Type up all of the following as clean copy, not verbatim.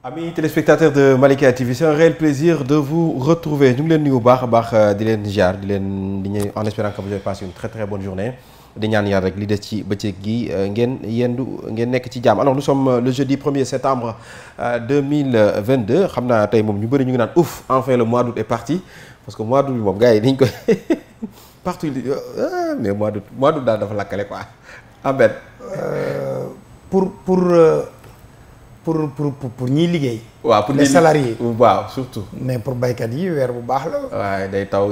Amis téléspectateurs de Malikia TV, c'est un réel plaisir de vous retrouver. Ñu ngi leen nuyu bu baax a baax di leen ziar di ñëw en espérant que vous avez passé une très très bonne journée. Di ñaan yàlla rek li des ci bëccëg gi ngeen nekk ci jàmm. Alors nous sommes le jeudi 1er septembre 2022 xam naa tey moom ñu bëri ñu ngi naan ouf enfin le mois d'août est parti parce que mois d'août bi moom gars yi dañ koy partout mais mois d'août daal dafa lakkale quoi Ahmed. pour ñiy liggéey. waaw pour les salariés. waaw surtout. mais pour baykat yi weer bu baax la. waaye day taw.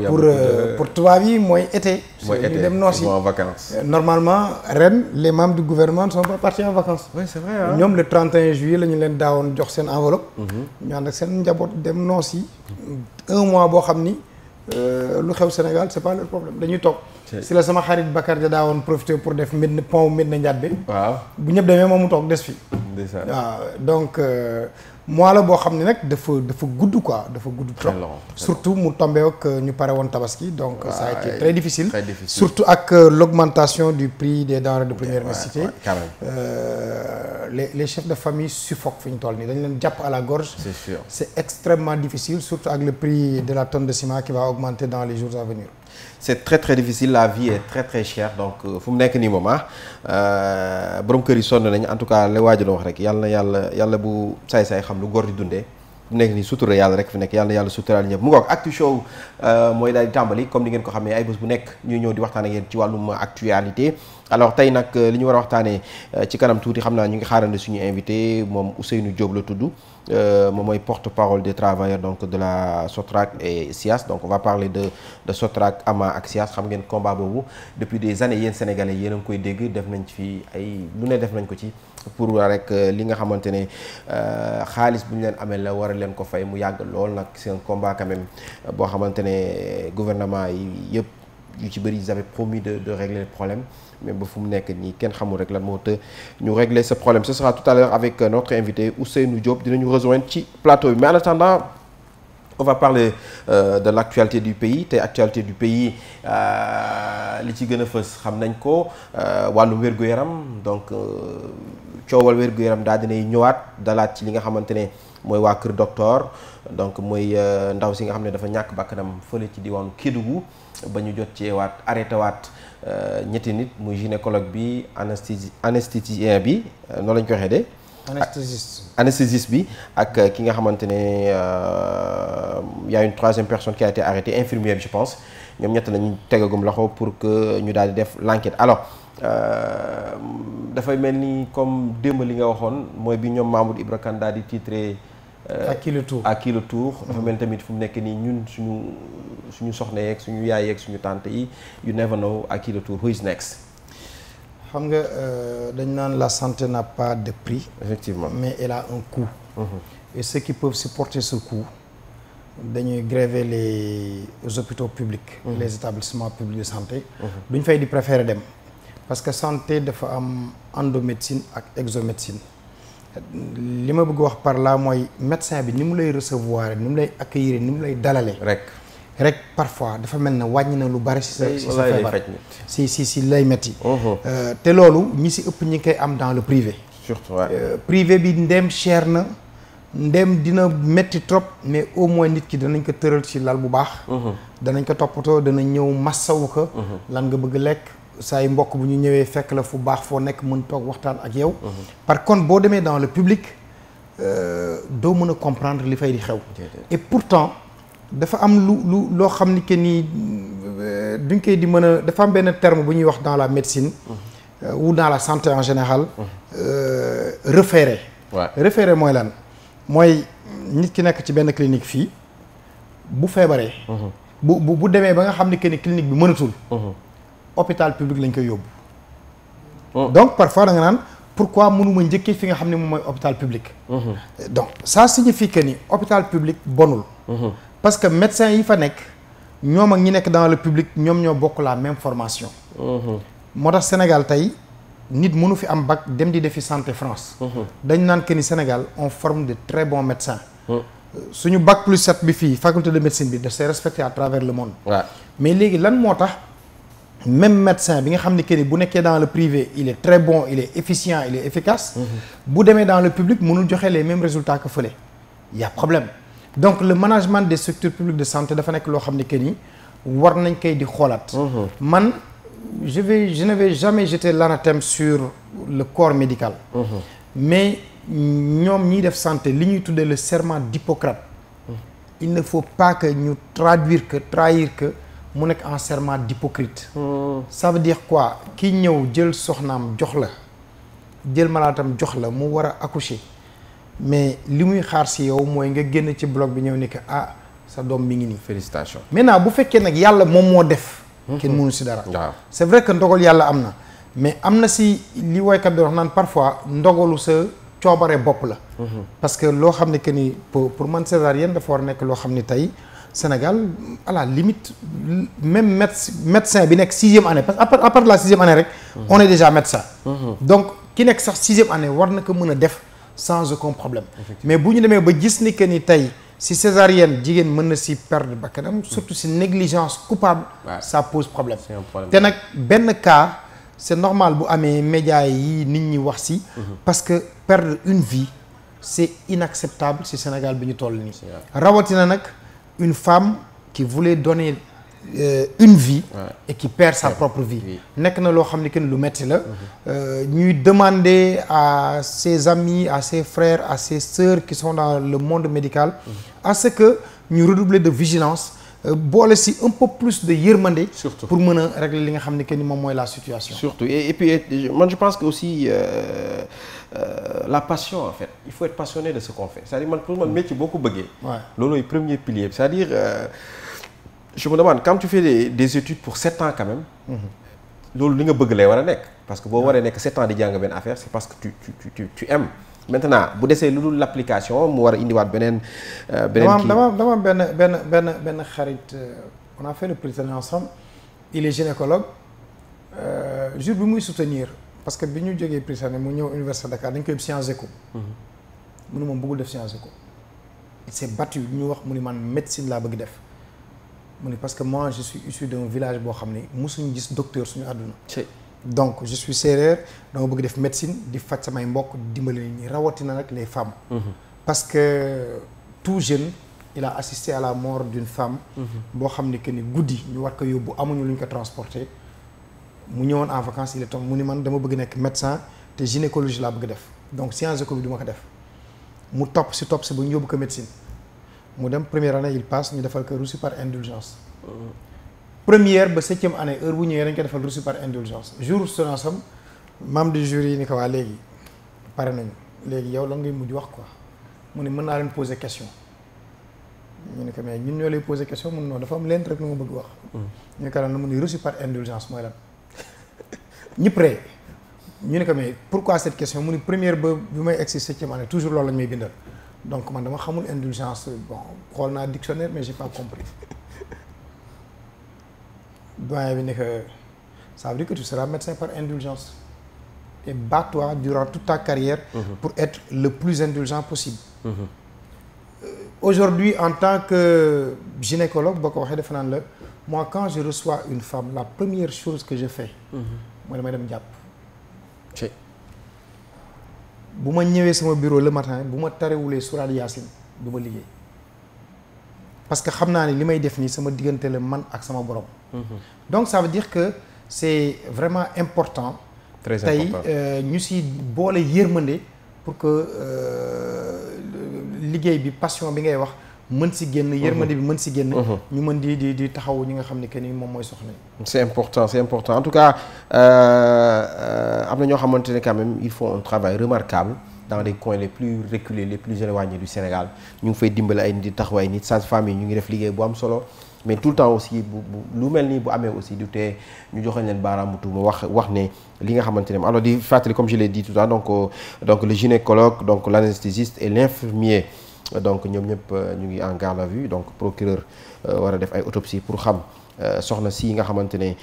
pour tubaab yi mooy été. mooy été ñu dem noos yi en vacances. normalement ren les membres du gouvernement ne sont pas partis en vacances. oui c'est vrai ah. ñoom le 31 juillet la ñu leen daawoon jox seen enveloppe. ñu ànd ak seen njaboot dem noos yi. un mois boo xam ni lu xew Sénégal c'est pas leur problème dañuy toog. si la sama xarit Bakar ja daawoon profité pour def pont Médina Ndiaye bi. waaw bu ñëpp demee moom mu toog des fi. waaw donc mois la boo xam ne nag dafa gudd quoi dafa gudd trop. surtout mu tombé ak ñu pare woon tabaski donc ça a été très difficile. surtout ak l'augmentation du prix des denrées de première nécessité. Les chefs de famille suffoquent fi ñu toll nii dañu leen jàpp à la gorge. c'est sûr c'est extrêmement difficile surtout avec le prix de la tonne de ciment qui va augmenter dans les jours à venir. c'est très très difficile, la vie est très très chère donc fu mu nekk nii moom borom kër yi sonn nañ en tout cas la waajal wax rek yàlla bu saay-saay xam lu góor di dundee fu mu nekk nii sutura yàlla rek fi nekk yàlla suturaal ñëpp mu ngoog Actu Show mooy daal di tàmbali comme ni ngeen ko xamee ay bés bu nekk ñuy ñëw di waxtaan ak yéen ci wàllum actualité. alors tey nag li ñu war a waxtaanee ci kanam tuuti xam naa ñu ngi xaarandi suñu invité moom Ousseynou Diop la tudd moom mooy porte-parole des travailleurs donc de la SOTRAC et SIAS donc on va parler de SOTRAC AMA ak SIAS xam ngeen combat boobu depuis des années yéen sénégalais yéen a ngi koy dégg def nañ fi ay lu ne def nañ ko ci pour rek li nga xamante ne xaalis bu ñu leen amee la war a leen ko fay mu yàgg lool nag c'est un combat quand même boo xamante ne gouvernement yi yëpp yu ci bëri ils avaient promis de régler le problème mais ba fu mu nekk nii kenn xamul rek lan moo të ñu régler ce problème ce sera tout à l'heure avec notre invité Ousseynou Diop dinañu rejoindre ci plateau bi mais en attendant on va parler de l'actualité du pays te actualité du pays li ci gën a fës xam nañ ko wàllum wér-gu-yaram donc coowal wér-gu-yaram daal dinay ñëwaat dalaat ci li nga xamante ne mooy waa Kër Docteur donc mooy ndaw si nga xam ne dafa ñàkk bakkanam fële ci diwaanu Kédougou ba ñu jot ci waat arrêté waat ñetti nit muy gynécologue bi anesthésien bi noonu lañ ko waxee de. anesthésiste bi ak ki nga xamante ne y a une troisième personne qui a été arrêtée infirmière bi je pense ñoom ñett lañu tegagum loxo pour que ñu daal di def l'enquête alors dafay mel ni comme démb li nga waxoon mooy bi ñoom Mamoud Ibra Kane daal di titré. à qui le tour dafa mel tamit fu mu nekk nii ñun suñu soxna yeeg suñu yaay yeeg suñu tante yi you never know à qui le tour who is next. xam nga dañ naan la santé n'a pas de prix. effectivement mais elle a un coût. Et ceux qui peuvent supporter ce coût dañuy gréver les hôpitaux publics. Les établissements publics de santé. duñ fay di préférer dem parce que santé dafa am endomédecine ak exomédecine. li ma bëgg wax par là mooy médecin bi ni mu lay recevoir ni mu lay accueillir ni mu lay dalale rek parfois dafa mel ne wàññi na lu bari si sa feebar si lay metti te loolu ñi si ëpp ñi ngi koy am dans le privé surtout privé bi ndem cher na ndem dina metti trop mais au moins nit ki danañ ko tëral ci lal bu baax danañ ko toppatoo danañ ñëw massawu ko lan nga bëgg lekk say mbokk bu ñu ñëwee fekk la fu baax foo nekk mën toog waxtaan ak yow. par contre boo demee dans le public doo mën a comprendre li fay di xew. et pourtant dafa am loo xam ni que ni duñ koy di mën a dafa am benn terme bu ñuy wax dans la médecine. ou dans la santé en général. référé. référé mooy lan mooy nit ki nekk ci benn clinique fii bu feebaree. bu demee ba nga xam ni que ni clinique bi mënatul. hôpital public lañ koy yóbbu. donc parfois da nga naan pourquoi mënuma njëkkee fi nga xam ne moom mooy hôpital public. donc ça signifie que ni hôpital public bonul. parce que médecins yi fa nekk ñoom ak ñi nekk dans le public ñoom ñoo bokk la même formation. moo tax Sénégal tey nit mënu fi am bac dem di defi santé France. dañ naan que ni Sénégal on forme de très bons médecins. suñu bac plus 7 bi fii faculté de médecine bi daf s'est respecté à travers le monde. mais léegi lan moo tax. même médecin bi nga xam ne que ni bu nekkee dans le privé il est très bon, il est efficient, il est efficace. bu demee dans le public mënul joxe les mêmes résultats que fële. Il y a problème donc le management des structures publiques de santé dafa nekk loo xam ne que ni war nañ koy di xoolaat. man je ne vais jamais jeter l'anathème sur le corps médical. mais ñoom ñiy def santé li ñuy tuddee le serment d'Hippocrate. il ne faut pas que ñu trahir que mu nekk en serment d'hypocrite. Ça veut dire quoi ki ñëw jël soxnaam jox la jël malaatam jox la mu war a accoucher mais li muy xaar si yow mooy nga génn ci bloc bi ñëw ni que ah sa doom mi ngi nii. félicitations. maintenant bu fekkee nag yàlla moom moo def. kenn mënu si dara. waaw c'est vrai que ndogal yàlla am na mais am na si li woykat bi wax naan parfois ndogalu sa coobare bopp la. parce que loo xam ne que ni pour man césarienne dafa war a nekk loo xam ni tey Sénégal à la limite même médecin bi nekk 6e année parce que à part la 6e année rek. on est déjà médecin. donc ki nekk sax 6e année war na ko mën a def sans aucun problème. mais bu ñu demee ba gis ni que ni tey si césarienne jigéen mën na si perdre bakkanam surtout si négligence coupable. ça pose problème. te nag benn cas c'est normal bu amee médias yi nit ñi wax si. parce que perdre une vie c'est inacceptable si Sénégal bi ñu toll nii. rawatina nag. une femme qui voulait donner une vie et qui perd sa propre vie nekk na loo xam ne que lu metti la ñuy demander à ses amis à ses frères à ses sœurs qui sont dans le monde médical à ce que ñu redoubler de vigilance boole si un peu plus de yërmande pour mën a régler li nga xam ne que ni moom mooy la situation surtout et puis man je pense que aussi la passion en fait il faut être passionné de ce qu'on fait c'est-à-dire man pour man métier boo ko bëggee loolooy premier pilier c'est-à-dire je me demande quand tu fais des études pour 7 ans quand même loolu li nga bëgg lay war a nekk parce que boo waree nekk 7 ans di jàng benn affaire c'est parce que tu aimes maintenant bu desee lu dul l'application mu war a indiwaat beneen kii dama benn xarit on a fait le Prytanée ensemble il est gynécologue jour bi muy soutenir parce que bi ñu jógee Prytanée mu ñëw Université de Dakar dañ koy Sciences Éco mu ne moom bëggul def Sciences Éco il s'est battu ñu wax mu ni man médecine laa bëgg def mu ni parce que moi je suis issu d'un village boo xam ni mosuñu gis docteur suñu àdduna donc je suis séeréer dama bëgg def médecine di faj samay mbokk dimbali nit ñi rawatina nag les femmes parce que tout jeune il a assisté à la mort d'une femme boo xam ni que ni guddi ñu war ko yóbbu amuñu lu ñu ko transporter mu ñëwoon en vacances il est tombé mu ni man dama bëgg nekk médecin te gynécologie laa bëgg def donc Sciences Éco bi du ma ko def mu topp si ba ñu yóbbu ko médecine mu dem première année il passe ñu defal ko reçu par indulgence première ba 7e année heure bu ñëwee dañ ko defal reçu par indulgence jour soutenance am membre du jury yi ni ko waa léegi pare nañu léegi yow lan ngay mujj wax quoi mu ne mën naa leen poser question ñu ne ko mais ñun ñoo lay poser question mun noonu dafa am leen rek lu ma bëgg wax ñu ne ko lan mu ne reçu par indulgence mooy lan ñëpp ree ñu ne ko mais pourquoi cette question mu ni première ba bi may egsi 7e année toujours loolu lañ may bindal donc man dama xamul indulgence bon xool naa dictionnaire mais j'ai pas compris doyen bi ne que ça veut dire que tu seras médecin par indulgence et bats-toi durant toute ta carrière pour être le plus indulgent possible aujourd'hui en tant que gynécologue boo ko waxee defe naan la moi quand je reçois une femme la première chose que je fais mooy damay dem jàpp bu ma ñëwee sama bureau le matin bu ma tarewulee suuraat yaasin du ma liggéey parce que xam naa ne li may def nii sama diggante la man ak sama borom donc ça veut dire que c'est vraiment important très important tey ñu si boole yërmande pour que liggéey bi passion bi ngay wax mën si génn yërmande bi mën si génn ñu mën di taxaw ñi nga xam ne que ni moom mooy soxna yi c'est important en tout cas am na ñoo xamante ne quand même ils font un travail remarquable dans les coins les plus reculés les plus éloignés du Sénégal ñu ngi fay dimbali ay nit di taxaw ay nit sages-femmes yi ñu ngi def liggéey bu am solo mais tout le temps aussi bu lu mel nii bu amee aussi du tee ñu joxañ leen baaraamu tuuma wax ne li nga xamante ne alors di fàttali comme je l'ai dit tout à l'heure donc le gynécologue donc l'anesthésiste et l'infirmier donc ñoom ñëpp ñu ngi en garde à vue donc procureur war a def ay autopsie pour xam soxna si nga xamante ne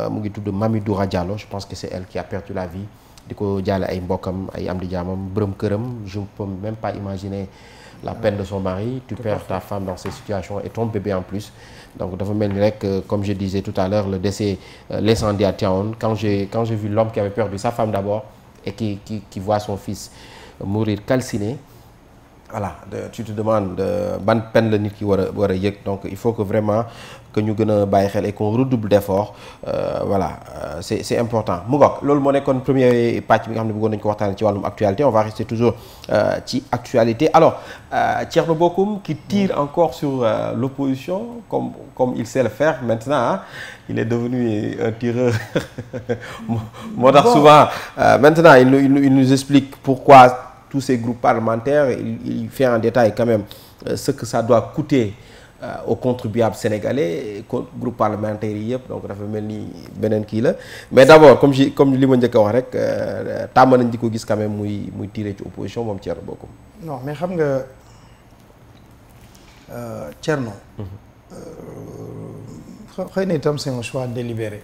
mu ngi tudd Mamy Doura Diallo je pense que c'est elle qui a perdu la vie di ko jaale ay mbokkam ay am di jaamam bërëm këram je ne peux même pas imaginer la peine de son mari, tu perds ta femme dans ces situations et ton bébé en plus. Donc dafa mel ni rek comme je disais tout à l'heure le décès l'incendie à Tivaouane quand j'ai vu l'homme qui avait perdu sa femme d'abord et qui voit son fils mourir calciné. Voilà tu te demandes ban peine la nit ki war a yëg donc il faut que vraiment que ñu gën a bàyyi xel et qu'on redouble d'efforts voilà c'est important mu ngoog loolu moo nekkoon premier pàcc bi nga xam ne bëggoon nañu ko waxtaanee ci wàllum actualité on va rester toujours ci actualité alors Thierno Bocoum qui tire encore sur l'opposition comme il sait le faire maintenant hein, il est devenu un tireur moo tax souvent maintenant il nous explique pourquoi tous ces groupes parlementaires il fait en détail quand même ce que ça doit coûter aux contribuables sénégalais groupe parlementaire yi yëpp donc dafa mel ni beneen kii la mais d'abord comme li ma njëkk a wax rek tàmm nañ di ko gis quand même muy tiré ci opposition moom Thierno Bocoum. non mais xam nga Thierno. xëy na itam c'est un choix délibéré.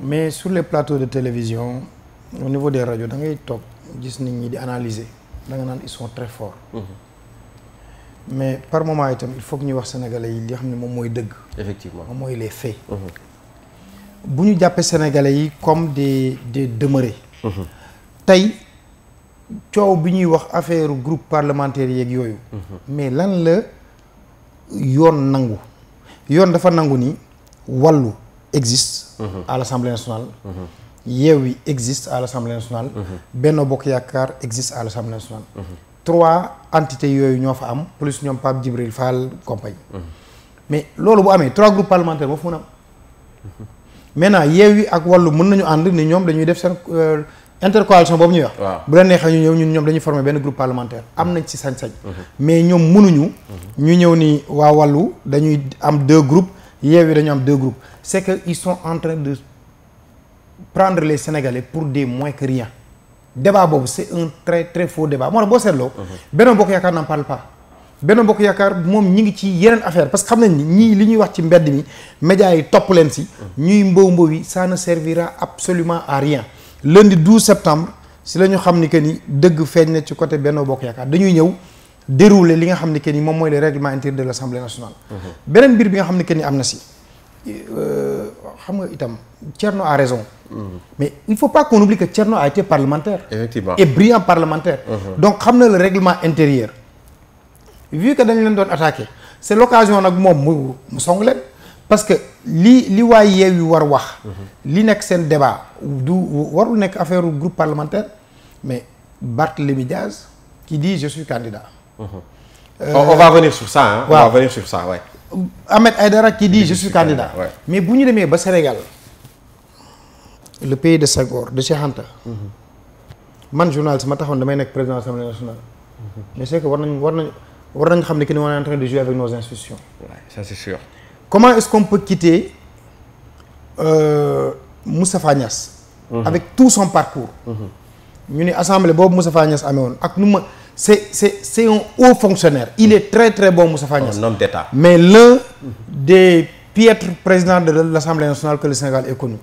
mais sur les plateaux de télévision au niveau des rajo da ngay toog gis nit ñi di analyser da nga naan ils sont très forts. mais par moment itam il faut que ñuy wax sénégalais yi li xam ne moom mooy dëgg. effectivement moom mooy les faits. bu ñu jàppee sénégalais yi comme des demeurés. tey coow bi ñuy wax affaire groupe parlementaire yeeg yooyu. mais lan la yoon nangu. yoon dafa nangu ni wàllu existe. à l'Assemblée nationale. Yewwi existe à l'Assemblée nationale. Benno Bokk Yaakaar existe à l'Assemblée nationale. 3 entités yooyu ñoo fa am plus ñoom Pape Djibril Fall compagnie. mais loolu bu amee 3 groupes parlementaires moo fa mën a am. maintenant Yewwi ak Wallu mën nañu ànd ni ñoom dañuy def seen intercoalition boobu ñuy wax. bu leen neexee ñu ñëw ñoom dañuy former benn groupe parlementaire am nañ ci sañ-sañ. mais ñoom mënuñu. ñu ñëw ni waa Wallu dañuy am 2 groupes Yewwi dañu am 2 groupes c'est que ils sont en train de prendre les Sénégalais pour des moins que rien. débat boobu c'est un très très faux débat moo tax boo seetloo. Benno Bokk Yaakaar n'en parle pas. Benno Bokk Yaakaar moom ñi ngi ci yeneen affaire parce que xam nañ ni ñii li ñuy wax ci mbedd mi médias yi topp leen si. ñuy mbow yi ça ne servira absolument à rien. lundi 12 septembre si la ñu xam ni que ni dëgg feeñ na ci côté Benno Bokk Yaakaar dañuy ñëw dérouler li nga xam ni que ni moom mooy le règlement intérieur de l'Assemblée nationale. beneen mbir bi nga xam ni que ni am na si. xam nga itam Thierno a raison. mais il faut pas qu'on oublie que Thierno a été parlementaire. effectivement et brillant parlementaire. donc xam na le règlement intérieur. vu que dañ leen doon attaqué c'est l'occasion nag moom mu song leen parce que li waa Yewwi war wax. li nekk seen débat du warul nekk affaire groupe parlementaire mais Barthélémy Diaz qui dit je suis candidat. on va venir sur ça hein. waaw on va venir sur ça ouais. Ahmed Aïdara qui dit je suis candidat. Ouais. mais bu ñu demee ba Sénégal le pays de Senghor de Cheikh Anta. man journaliste ma taxoon damay nekk président de l'Assemblée nationale. mais c'est que war nañ xam ne que ni on est en train de jouer avec nos institutions. Ouais, ça c'est sûr. Comment est-ce qu'on peut quitter Moustapha Niasse. avec tout son parcours. ñu ni assemblée boobu Moustapha Niasse amee woon ak nu ma c'est un haut fonctionnaire. il est très très bon Moustapha Niasse. un homme d'État. mais l'un des piètres présidents de l'Assemblée nationale que le Sénégal ait connu.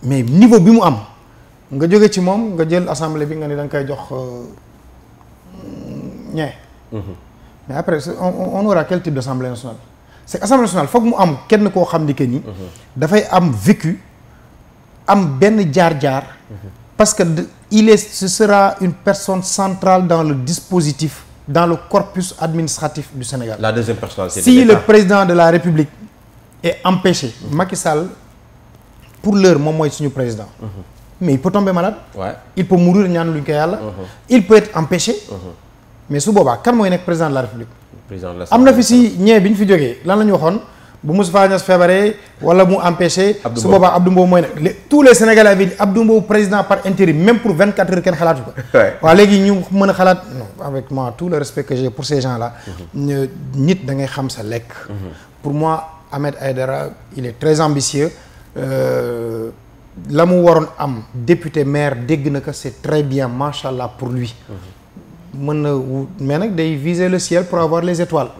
mais niveau bi mu am nga jóge ci moom nga jël assemblée bi nga ni da nga koy jox ñee. mais après on aura quel type d'Assemblée nationale. c'est que Assemblée nationale foog mu am kenn koo xam ni que ni. dafay am vécu am benn jaar-jaar. parce que ce sera une personne centrale dans le dispositif dans le corpus administratif du Sénégal. La deuxième personnalité de si l'État. le président de la République est empêché. Macky Sall pour l'heure moom mooy suñu président. mais il peut tomber malade. Ouais. il peut mourir ñaan luñ ko yàlla. il peut être empêché. mais su boobaa kan mooy nekk président de la République. président de am na l'Assemblée. fi si ñee bi ñu fi jógee lan la ñu waxoon bu Moustapha Niasse feebaree wala mu empêché. Abdou su Mbow. boobaa Abdou Mbow mooy nekk tous les Sénégalais avaient dit Abdou Mbow président par intérim même pour 24 heures kenn xalaatu ko. Ouais. waaw léegi ñu mën a xalaat non avec moi tout le respect que j'ai pour ces gens là. nit da ngay xam sa lekk. pour moi Ahmed Aïdara il est très ambitieux. la mu waroon am député maire dégg na ko c'est très bien machallah pour lui. mën na mais nag day viser le ciel pour avoir les étoiles.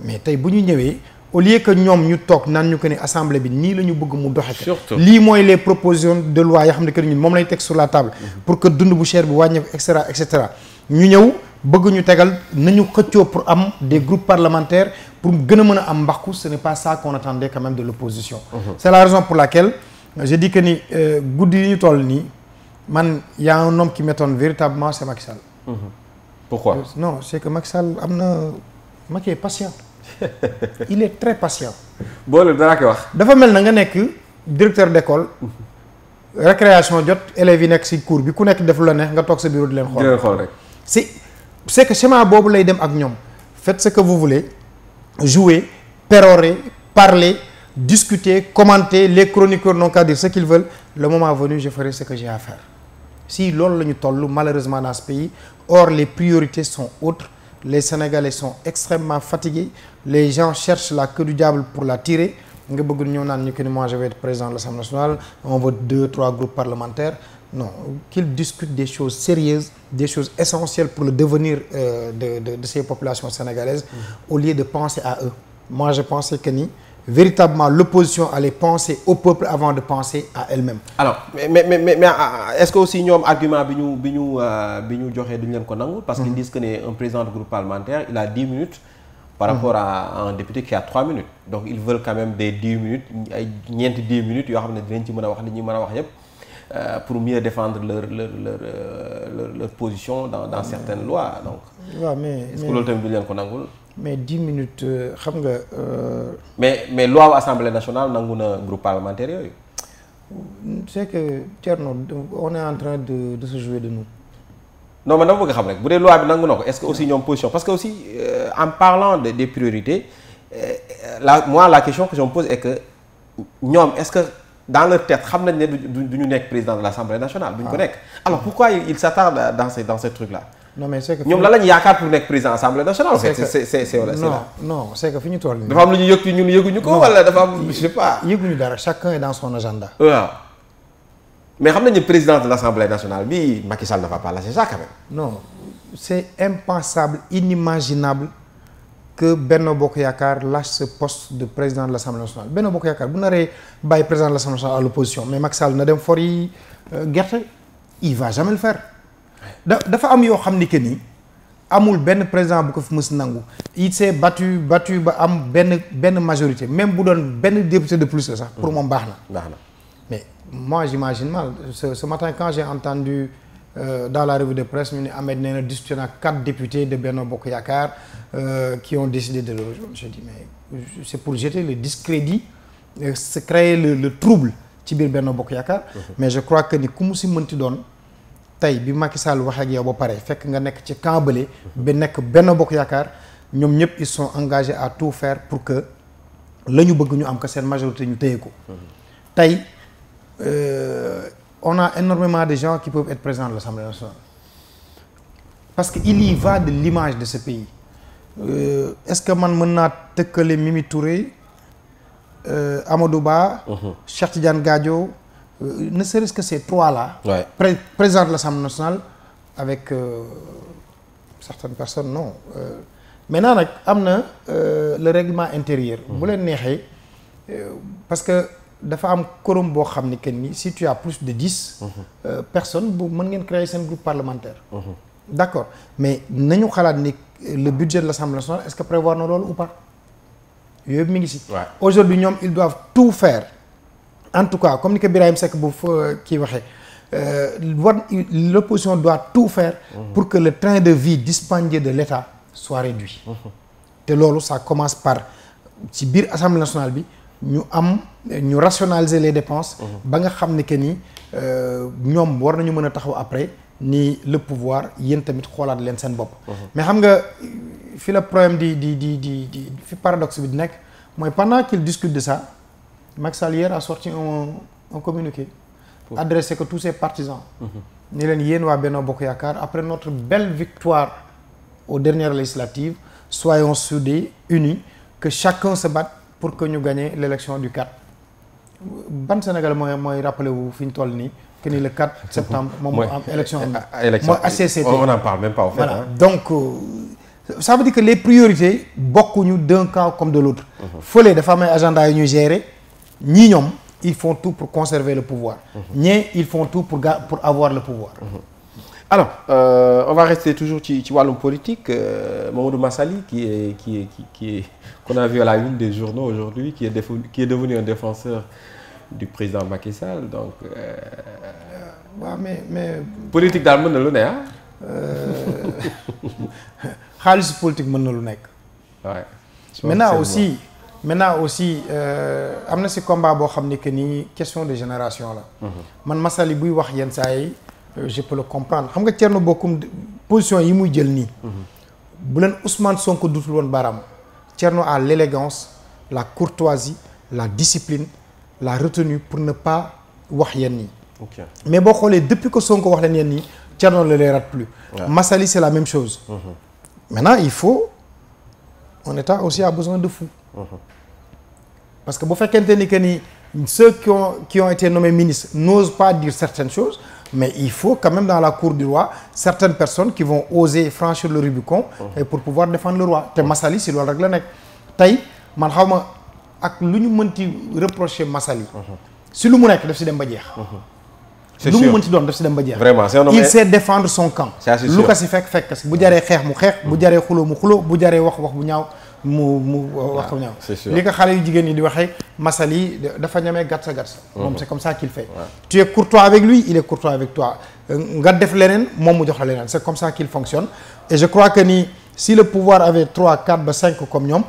mais tey bu ñu ñëwee au lieu que ñoom ñu toog naan ñu ko ne assemblée bi nii la ñu bëgg mu doxe ko. Surtout. lii mooy les propositions de loi yoo xam ne que ñun moom lañ teg sur la table. pour que dund bu cher bi wàññeeku et cetera ñu ñëw bëgg ñu tegal nañu xëccoo pour am des groupes parlementaires pour gën a mën a am mbaxku. Ce n'est pas ça qu'on attendait quand même de l'opposition. C'est la raison pour laquelle je dis que ni guddi yi ñu toll nii man y a un homme qui m'étonne véritablement, c'est Macky Sall. Pourquoi? Non, c'est que Macky Sall Macky est patient. Il est très patient. boole dara koy wax. dafa mel na nga nekk directeur d'école. récréation jot élèves yi nekk ci cours bi ku nekk def lu la neex nga toog sa bureau di leen xool. rek. c'est que schéma boobu lay dem ak ñoom. Faites ce que vous voulez, jouer, pérorer, parler, discuter, commenter. Les chroniqueurs n'ont qu'à dire ce qu'ils veulent. Le moment venu, je ferai ce que j'ai à faire. Si loolu la ñu toll malheureusement dans ce pays, or les priorités sont autres. Les Sénégalais sont extrêmement fatigués. Les gens cherchent la queue du diable pour la tirer. Nga bëgg ñëw naan ñu que ni moi je vais être président de l'Assemblée nationale, on veut 2-3 groupes parlementaires. Non, qu'ils discutent des choses sérieuses, des choses essentielles pour le devenir de ces populations sénégalaises, au lieu de penser à eux. Moi je pensais que ni véritablement l'opposition allait penser au peuple avant de penser à elle-même. Alors mais est-ce que aussi ñoom argument bi ñu joxee duñu leen ko nangu parce qu'ils disent que ne un président de groupe parlementaire il a 10 minutes par rapport à un député qui a 3 minutes. Donc ils veulent quand même des 10 minutes ay ñeenti 10 minutes yoo xam ne dinañ ci mën a wax li ñuy mën a wax yépp pour mieux défendre leur position dans certaines lois. Donc waaw mais est-ce que loolu tamit duñu leen ko nangul? Mais 10 minutes xam nga. mais loi wu Assemblée nationale nangu na groupe parlementaire yooyu. C'est que Thierno on est en train de se jouer de nous. Non man dama bëgg xam rek bu dee loi bi nangu na ko est-ce que aussi ñoom position parce que aussi en parlant des priorités la question que je me pose est que ñoom est-ce que dans leur tête xam nañ ne du ñu nekk président de l'Assemblée nationale. duñ ko nekk alors pourquoi ils s'attardent dans ces trucs-là. Non mais c'est que ñoom lan la ñu yaakaar pour nekk président assemblée nationale. non c'est que fi ñu toll nii. dafa am lu ñu yëg ñun yëguñu ko. wala dafa am je sais pas. yëguñu dara chacun est dans son agenda. waaw mais xam nañu ne président de l'Assemblée nationale bi Macky Sall ne va pas lâcher ça quand même. Non c'est impensable inimaginable que Benno Bokk Yaakaar lâche ce poste de président de l'Assemblée nationale. Benno Bokk Yaakaar bu naree bàyyi président de l'Assemblée nationale à l'opposition mais Macky Sall na dem for yi gerte il va jamais le faire. dafa am yoo xam ni que ni amul benn président bu ko fi mës nangu il s'est battu ba am benn majorité même bu doon benn député de plus la sax pour moom baax na mais moi j'imagine mal ce matin quand j'ai entendu dans la revue de presse ñu ne Ahmed nee na discuté na 4 députés de Benno Bokk Yaakaar qui ont décidé de le rejoindre. Je dis mais c'est pour jeter le discrédit se créer le trouble ci biir Benno Bokk Yaakaar mais je crois que ni ku mu si mënti doon tey bi Macky Sall waxee ak yow ba pare fekk nga nekk ci camp bële ba nekk Benno Bokk Yaakaar ñoom ñëpp ils sont engagés à tout faire pour que la ñu bëgg ñu am que seen majorité ñu téye ko. Tey on a énormément de gens qui peuvent être présidents de l'Assemblée nationale parce que il y va de l'image de ce pays. Est-ce que man mën naa tëkkale Mimi Touré Amadou Ba. Cheikh Tidiane Gadio. Ne serait-ce que ces trois-là, président de l'Assemblée nationale, avec certaines personnes, non. Maintenant nag am na le règlement intérieur. bu leen neexee parce que dafa am quorum boo xam ni que ni si tu as plus de 10 personnes bu mën ngeen créer seen groupe parlementaire. D'accord mais nañu xalaat ni le budget de l'Assemblée nationale est-ce que prévoir na loolu ou pas yooyu mi ngi si. Aujourd'hui ñoom ils doivent tout faire. En tout cas comme ni ko Birahim Seck bu fa kii waxee l'opposition doit tout faire pour que le train de vie dispendieux de l'État soit réduit. te loolu ça commence par ci biir Assemblée nationale bi ñu rationaliser les dépenses. ba nga xam ne que ni ñoom war nañu mën a taxaw après ni le pouvoir yéen tamit xoolaat leen seen bopp. mais xam nga fi la problème di fi paradoxe bi di nekk mooy pendant qu'il discute de ça. Macky Sall hier a sorti un communiqué adressé que tous ses partisans ni leen yéen waa Benno Bokk Yaakaar après notre belle victoire aux dernières législatives soyons soudés unis que chacun se batte pour que ñu gagner l'élection du 4 ban Sénégal mooy rappelé wu fi ñu toll nii que ni le 4 septembre moom moo am élection mooy HCCT on n'en parle même pas en fait. Voilà. Donc ça veut dire que les priorités bokkuñu d'un camp comme de l'autre fële dafa am ay agenda yu ñuy gérer ñii ñoom ils font tout pour conserver le pouvoir ñii ils font tout pour avoir le pouvoir Alors, on va rester toujours ci wàllum politique. Mamadou Massaly qui est qu'on a vu à la une des journaux aujourd'hui, qui est devenu un défenseur du président Macky Sall, donc. waaw mais. politique daal mën na lu ne ah. xaalisu politique mën na lu nekk. waaw. maintenant aussi am na si combat boo xam ne que ni question de génération la. man Massaly buy wax yenn saa yi je peux le comprendre xam nga Thierno Bocoum position yi muy jël nii. bu leen Ousmane Sonko dutul woon baaraam Thierno a l'élégance, la courtoisie, la discipline, la retenue pour ne pas wax yenn yi. Okay. Mais boo xoolee depuis que Sonko wax leen yenn yi Thierno ne les rate plus. Ouais. Massaly c'est la même chose. Maintenant il faut un État aussi a besoin de fous. Parce que bu fekkente ni que ni ceux qui ont été nommés ministres n'osent pas dire certaines choses, mais il faut quand même dans la cour du roi certaines personnes qui vont oser franchir le Rubicon et pour pouvoir défendre le roi. Te Massaly si loolu rek la nekk tey man xaw ma ak lu ñu mënti reprocher Massaly si lu mu nekk daf si dem ba jeex. lu mu mënti doon daf si dem ba jeex. Vraiment il sait défendre son camp. lu ko si fekk si bu jaree xeex mu xeex bu jaree xuloo mu xuloo bu jaree wax bu ñaaw mu wax ko ñaaw. li ko xale yu jigéen ñi di waxee Massaly dafa ñamee gatsa moom c'est comme ça qu'il fait. tu es courtois avec lui il est courtois avec toi nga def leneen moom mu jox la leneen c'est comme ça qu'il fonctionne et je crois que ni si le pouvoir avait 3 4 ba 5 comme ñoom.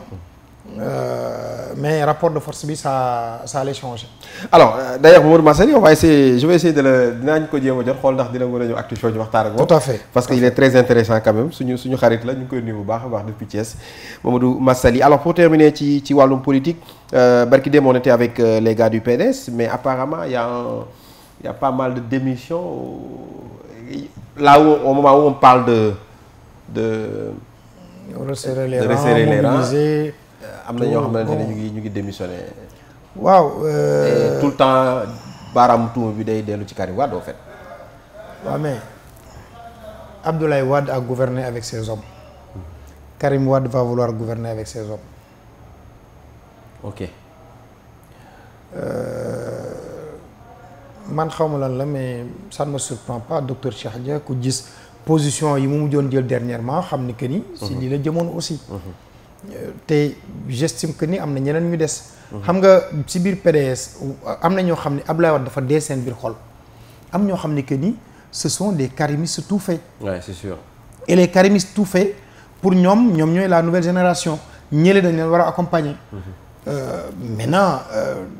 Mais rapport de force bi ça allait changer. Alors d'ailleurs Mamadou Massaly je vais essayer de le dinañ ko jéem a jot xool ndax dina mën a ñëw Actu Show ñu waxtaan ak moom. Tout à fait. Parce que il est très intéressant quand même suñu xarit la ñu ngi koy nuyu bu baax a baax depuis Thiès Mamadou Massaly. Alors pour terminer ci wàllum politique barki démb on était avec les gars du PDS mais apparemment il y a pas mal de démissions là où au moment où on parle de resserrer les rangs. am na ñoo xamante ne ñu ngi démissionné. waaw. tout le temps baaraamu tuuma bi day dellu ci Karim Wade en fait. waaw mais Abdoulaye Wade a gouverné avec ses hommes. Karim Wade va vouloir gouverner avec ses hommes. ok. man xawma lan la mais ça ne me surprend pas docteur Cheikh Dia ku gis position yi mu mujjoon jël dernièrement xam ni que ni. si lii la jëmoon aussi. te j'estime que ni am na ñeneen ñu des. xam nga ci biir PDS am na ñoo xam ne Abdoulaye Wade dafa dee seen biir xol am ñoo xam ne que ni ce sont des karimistes tout faits. Ouais, c'est sûr. Et les karimistes tout faits pour ñoom ñooy la nouvelle génération ñële dañ leen war a accompagner. Maintenant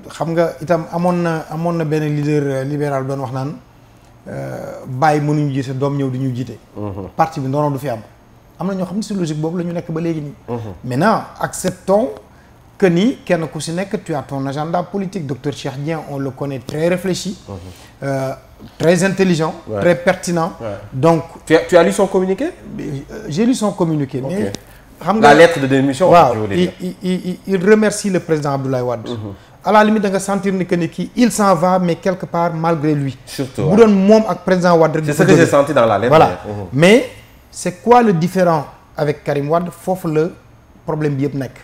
xam nga itam amoon na benn leader libéral doon wax naan bàyyi mënuñu jiite doom ñëw di ñu jiite. Parti bi noonu du fi am. am na ñoo xam ne si logique boobu la ñu nekk ba léegi nii. Maintenant acceptons que ni kenn ku si nekk tu as ton agenda politique docteur Cheikh Dieng on le connaît très réfléchi. Très intelligent. Ouais. Très pertinent. Ouais. Donc tu as lu son communiqué? J'ai lu son communiqué. Okay. Mais xam nga la lettre de démission. waaw il remercie le président Abdoulaye Wade. À la limite da nga sentir ni que ni kii il s'en va mais quelque part malgré lui. Surtout bu doon moom ak président Wade rek. C'est ce que j'ai senti dans la lettre. Voilà mais c'est quoi le différent avec Karim Wade foofu la problème bi yëpp nekk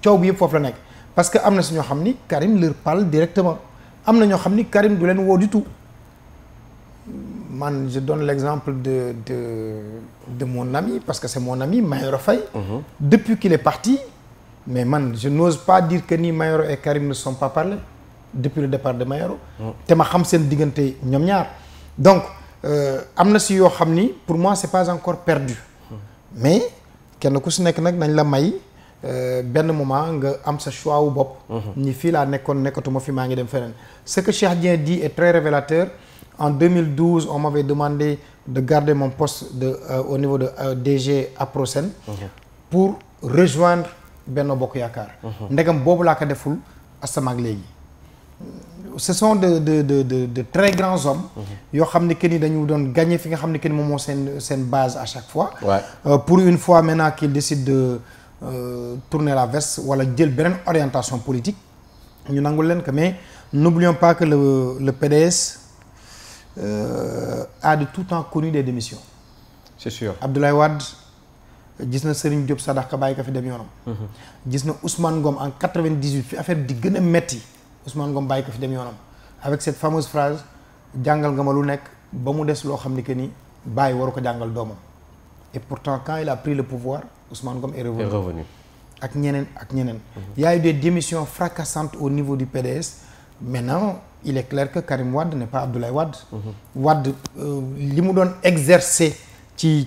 coow bi yëpp foofu la nekk parce que am na si ñoo xam ni Karim leur parle directement am na ñoo xam ni Karim du leen woo du tout man je donne l'exemple de mon ami parce que c'est mon ami Mayoro Faye. Depuis qu'il est parti mais man je n'ose pas dire que ni Mayoro et Karim ne sont pas parlé depuis le départ de Mayoro. te ma xam seen diggante ñoom ñaar donc. am na si yoo xam ni pour moi c'est pas encore perdu mais kenn ku si nekk nag nañ la may benn moment nga am sa choix wu bopp ni fii laa nekkatuma fi maa ngi dem feneen ce que Cheikh Dieng dit est très révélateur en 2012 on m'avait demandé de garder mon poste au niveau de DG Aprocen pour rejoindre Benno Bokk Yaakaar ndegam boobu laa ko deful asamaak léegi ce sont de très grands hommes yoo xam ne que ni dañu doon gagner fi nga xam ne que ni moom moo seen base à chaque fois. Pour une fois maintenant qu'ils décident de tourner la veste wala jël beneen orientation politique ñu nangul leen que mais n'oublions pas que le PDS a de tout temps connu des démissions. C'est sûr. Abdoulaye Wade gis na Serigne Diop Sadaka bàyyi ko fi dem yoonam. gis na Ousmane Ngom en 98 fi affaire di gën a metti Ousmane Ngom bàyyi ko fi dem yoonam avec cette fameuse phrase jàngal nga ma lu nekk ba mu des loo xam ni que ni Baye waru ko jàngal doomam et pourtant quand il a pris le pouvoir Ousmane Ngom est revenu ak ñeneen ak ñeneen. Il y a eu des démissions fracassantes au niveau du PDS. Maintenant il est clair que Karim Wade n'est pas Abdoulaye Wade. Wade li mu doon exercer ci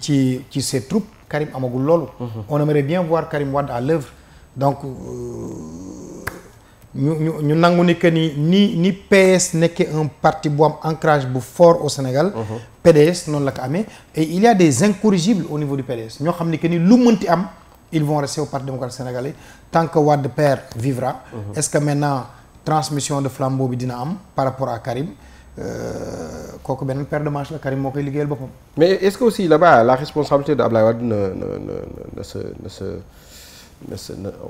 ses troupes Karim amagul loolu. On aimerait bien voir Karim Wade à l'œuvre donc ñu nangu ni que ni PS nekkee un parti bu am ancrage bu fort au Sénégal. PDS noonu la ko amee et il y a des incorrigibles au niveau du PDS ñoo xam ni que ni lu mënti am ils vont rester au Parti démocratique sénégalais tant que Wade père vivra. Est-ce que maintenant transmission de flambeau bi dina am par rapport à Karim kooku beneen paire de manches la Karim moo koy liggéeyal boppam. mais est-ce que aussi là-bas la responsabilité de Abdoulaye Wade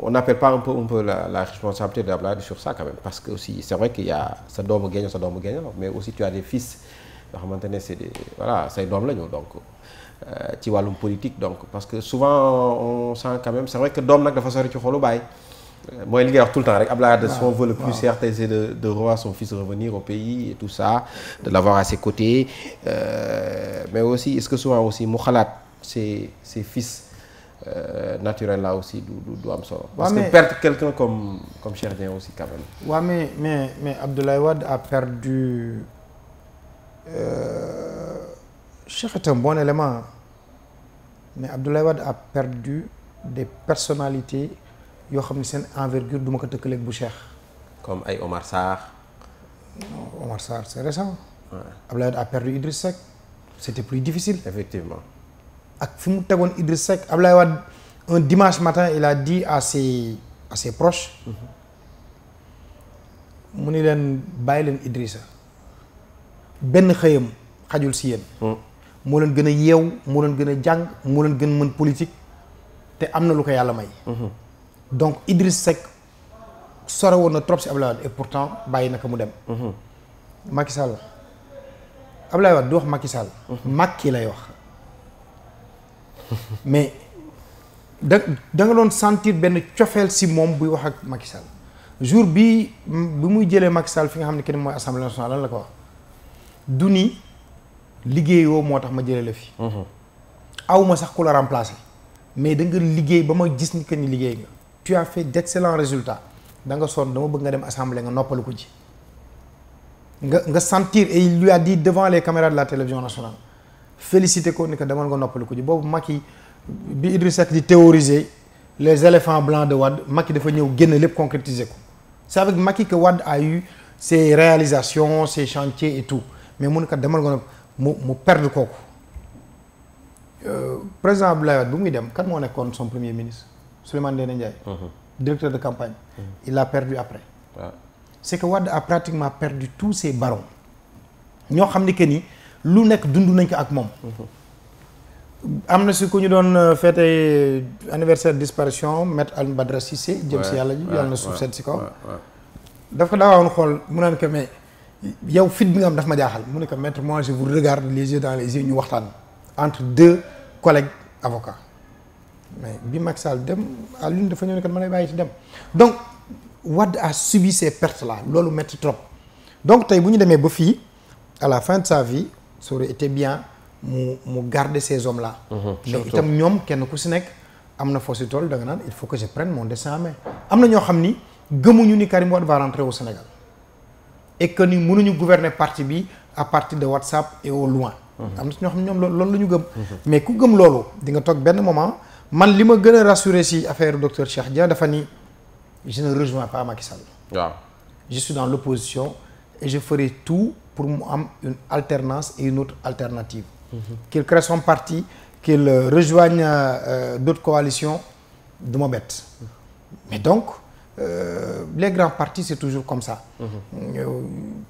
on n'appelle pas un peu la responsabilité de Abdoulaye Wade sur ça quand même parce que aussi c'est vrai qu'il y a sa doomu géño mais aussi tu as des fils yoo xamante ne c'est des voilà say doom lañu donc ci wàllum politique donc parce que souvent on sent quand même c'est vrai que doom nag dafa sori ci xolu baay. mooy li ngay wax tout le temps rek Abdoulaye Wade son vœu le plus certain c'est de revoir son fils revenir au pays et tout ça de l'avoir à ses côtés mais aussi est-ce que souvent aussi mu xalaat ses fils naturels là aussi du am solo. parce que perdre quelqu'un comme Cheikh Dieng aussi quand même. waaw mais Abdoulaye Wade a perdu Cheikh est un bon élément mais Abdoulaye Wade a perdu des personnalités. yoo xam ne seen envergure du ma ko tëkkaleeg bu Cheikh. comme ay Omar Sarr. non Omar Sarr c'est récent. Ouais. Abdoulaye Wade a perdu Idriss Seck c'était plus difficile. effectivement. ak fi mu tegoon Idriss Seck Abdoulaye Wade un dimanche matin il a dit à ses proches. mu ni leen bàyyi leen Idrissa benn xëyam xajul si yéen. moo leen gën a yeew moo leen gën a jàng moo leen gën mën politique te am na lu ko yàlla may. donc Idriss Seck sore woon na trop si Abdoulaye Wade et pourtant bàyyi na ko mu dem. Macky Sall Abdoulaye Wade du wax Macky Sall. Macky lay wax mais da nga doon sentir benn cofeel si moom buy wax ak Macky Sall jour bi muy jëlee Macky Sall fi nga xam ne kenn mooy assemblée nationale lan la ko wax du ni liggéeyoo moo tax ma jëlee la fi. awma sax ku la remplacer mais da nga liggéey ba ma gis ni que ni liggéey nga. tu as fait d'excellents résultats da nga sonn dama bëgg nga dem assemblée nga noppalu ko ci nga sentir et il lui a dit devant les caméras de la télévision nationale félicité ko ni que demal nga noppalu ko ci boobu Macky bi Idriss Seck di théoriser les éléphants blancs de Wade Macky dafa ñëw génn lépp concrétiser ko c'est avec Macky que Wade a eu ses réalisations ses chantiers et tout mais mu ne ko demal nga mu perdre kooku président Abdoulaye Wade bu muy dem kan moo nekkoon son premier ministre Souleymane Ndéné Ndiaye. Directeur de campagne. Il l'a perdu après. C'est que Wade a pratiquement perdu tous ses barons. ñoo xam ni que ni lu nekk dund nañ ko ak moom. am na si ku ñu doon fêter anniversaire de disparition maître Alioune Badara Cissé. jëm si yàlla ji yàlla na suuf sedd si kaw. dafa daawoon xool mu naan que mais yow fit bi nga am daf ma jaaxal mu ne que maître moi je vous regarde les yeux dans les yeux ñu waxtaan entre deux collègues avocats. mais bi Macky Sall dem Alioune dafa ñëw ne kat ma lay bàyyi ci dem donc Wade a subi ces pertes là loolu métti trop donc tey bu ñu demee ba fii à la fin de sa vie ça aurait été bien mu garder ces hommes là. mais itam ñoom kenn ku si nekk am na foo si tool da nga naan il faut que je prenne mon destin en main am na ñoo xam ni gëmuñu ni Karim Wade va rentrer au Sénégal et que ni mënuñu gouverner parti bi à partir de WhatsApp et au loin. am na si ñoo xam ne ñoom loolu la ñu gëm. mais ku gëm loolu di nga toog benn moment. man li ma gën a rassuré si affaire docteur Cheikh Dia dafa ni je ne rejoins pas Macky Sall. waaw je suis dans l'opposition et je ferai tout pour mu am une alternance et une autre alternative. Qu'il crée son parti qu'il rejoigne d'autres coalitions du ma bett. mais donc les grands partis c'est toujours comme ça.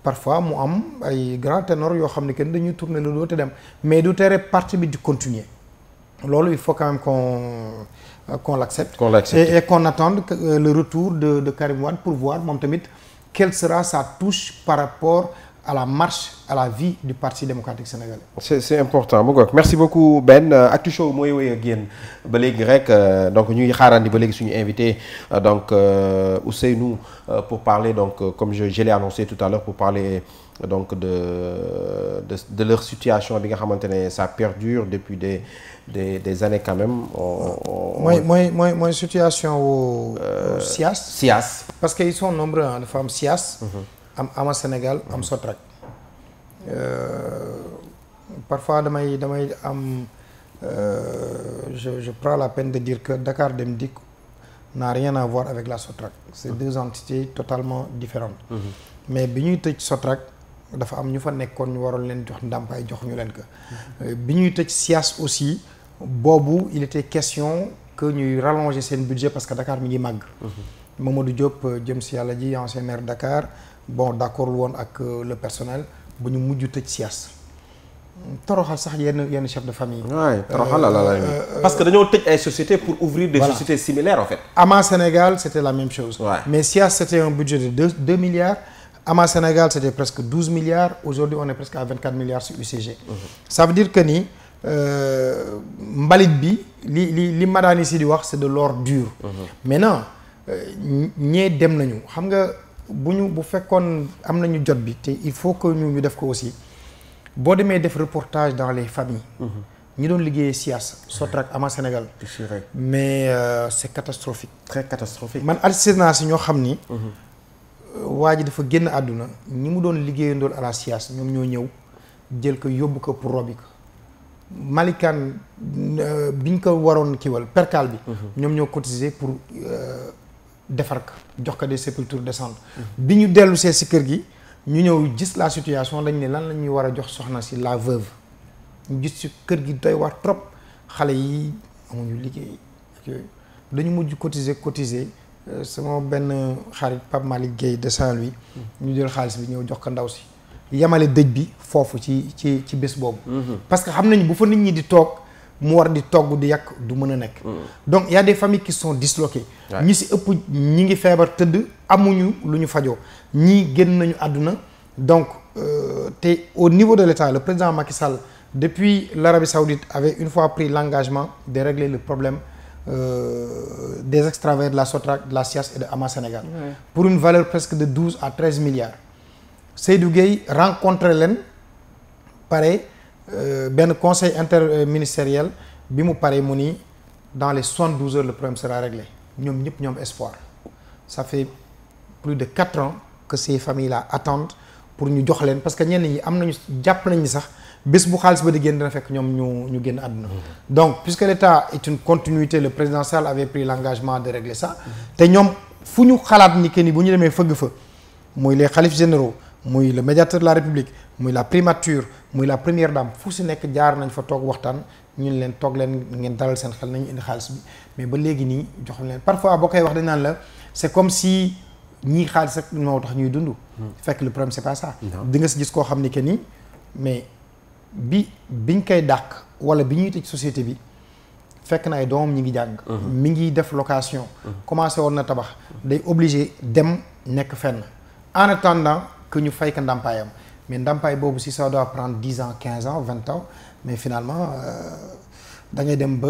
Parfois mu am ay grands ténors yoo xam ne kenn dañuy tourner le dos te dem mais du tere parti bi di continuer. loolu il faut quand même qu'on l'accepte. Et qu'on attende le retour de Karim Wade pour voir moom tamit quelle sera sa touche par rapport à la marche, à la vie du Parti démocratique sénégalais. C'est important mu ngoog merci beaucoup Ben. Actu Show mooy wéy ak yéen ba léegi rek donc ñuy xaarandi ba léegi suñu invité donc Ousseynou pour parler donc comme je l'ai annoncé tout à l'heure pour parler donc de leur situation bi nga xamante ne ça perdure depuis des années quand même. mooy situation wu SIAS. Parce que ils sont nombreux dafa am SIAS. am ama Sénégal am Sotrac parfois damay am je prends la peine de dire que Dakar Dem Dikk n'a rien à voir avec la Sotrac. C'est deux entités totalement différentes. Mais bi ñuy tëj Sotrac dafa am ñu fa nekkoon ñu waroon leen jox ndàmpaay jox ñu leen ko. bi ñuy tëj SIAS aussi boobu il était question que ñuy rallonger seen budget parce que Dakar mi ngi màgg. Mamadou Diop jëm si yàlla ji ancien maire Dakar bon d'accord woon ak le personnel bu ñu mujj tëj SIAS toroxal sax yenn chef de famille. waay toroxal la parce que dañoo tëj ay sociétés pour ouvrir des sociétés similaires en fait. Ama Sénégal c'était la même chose. Ouais. Mais SIAS c'était un budget de 2 milliards. Ama Sénégal c'était presque 12 milliards. Aujourd'hui on est presque à 24 milliards sur UCG. Ça veut dire que ni mbalit bi li Madani si di wax c'est de l'or dur. Maintenant ñee dem nañu xam nga bu fekkoon am nañu jot bi te il faut que ñu def ko aussi boo demee def reportage dans les familles. ñi doon liggéeyee SIAS Sotrac Ama Sénégal. Mais c'est catastrophique. Très catastrophique. man assisté naa si ñoo xam ni. waa ji dafa génn àdduna ñi mu doon liggéeyandool à la SIAS ñoom ñoo ñëw jël ko yóbbu ko pour robi ko Malikaan biñ ko waroon kiiwal percal bi. ñoom ñoo cotiser pour defar ko jox ko des sépultures décentes. bi ñu dellu see si kër gi ñu ñëw gis la situation dañ ne lan la ñuy war a jox soxna si la veuve ñu gis si kër gi doy waar trop xale yi amuñu liggéey ak yooyu dañu mujj cotiser. sama benn xarit Pape Malick Gueye de Saint-Louis ñu jël xaalis bi ñëw jox ko ndaw si yemale dëj bi foofu ci bés boobu parce que xam nañu bu fa nit ñi di toog mu war di togg di yàq du mën a nekk donc il y a des familles qui sont disloquées ñi si ëpp ñi ngi feebar tëdd amuñu lu ñu fajoo ñii génn nañu àdduna donc te au niveau de l'État le président Macky Sall depuis l'Arabie Saoudite avait une fois pris l'engagement de régler le problème des extravers de la Sotrac, de la SIAS et de Ama Sénégal. Ouais. Pour une valeur presque de 12 à 13 milliards. Seydou Gueye rencontré leen pare benn conseil interministériel bi mu pare mu ni dans les 72 heures le problème sera réglé ñoom ñëpp ñoom espoir. Ça fait plus de 4 ans que ces familles-là attendent pour ñu jox leen parce que ñenn ñi am nañu jàpp nañu sax bés bu xaalis ba di génn dina fekk ñoom ñu génn àdduna. Donc puisque l'État est une continuité le président Sall avait pris l'engagement de régler ça. te ñoom fu ñu xalaat ni que ni bu ñu demee fëgg fa muy les khalifes généraux muy le médiateur de la République muy la primature muy la première dame fu si nekk jaar nañ fa toog waxtaan ñun leen toog leen ngeen dalal seen xel nañu indi xaalis bi mais ba léegi nii joxuñ leen parfois boo koy wax dañ naan la c'est comme si ñii xaalis rek moo tax ñuy dund. fekk le problème c'est pas ça. di nga si gis koo xam ni que ni mais. biñ koy dàq wala bi ñuy tëj société bi fekk na ay doomam ñi ngi jàng mi ngi def location commencé woon na tabax day obligé dem nekk fenn en attendant que ñu fay ko ndàmpaayam mais ndàmpaay boobu si ça doit prendre 10 ans 15 ans 20 ans mais finalement da ngay dem ba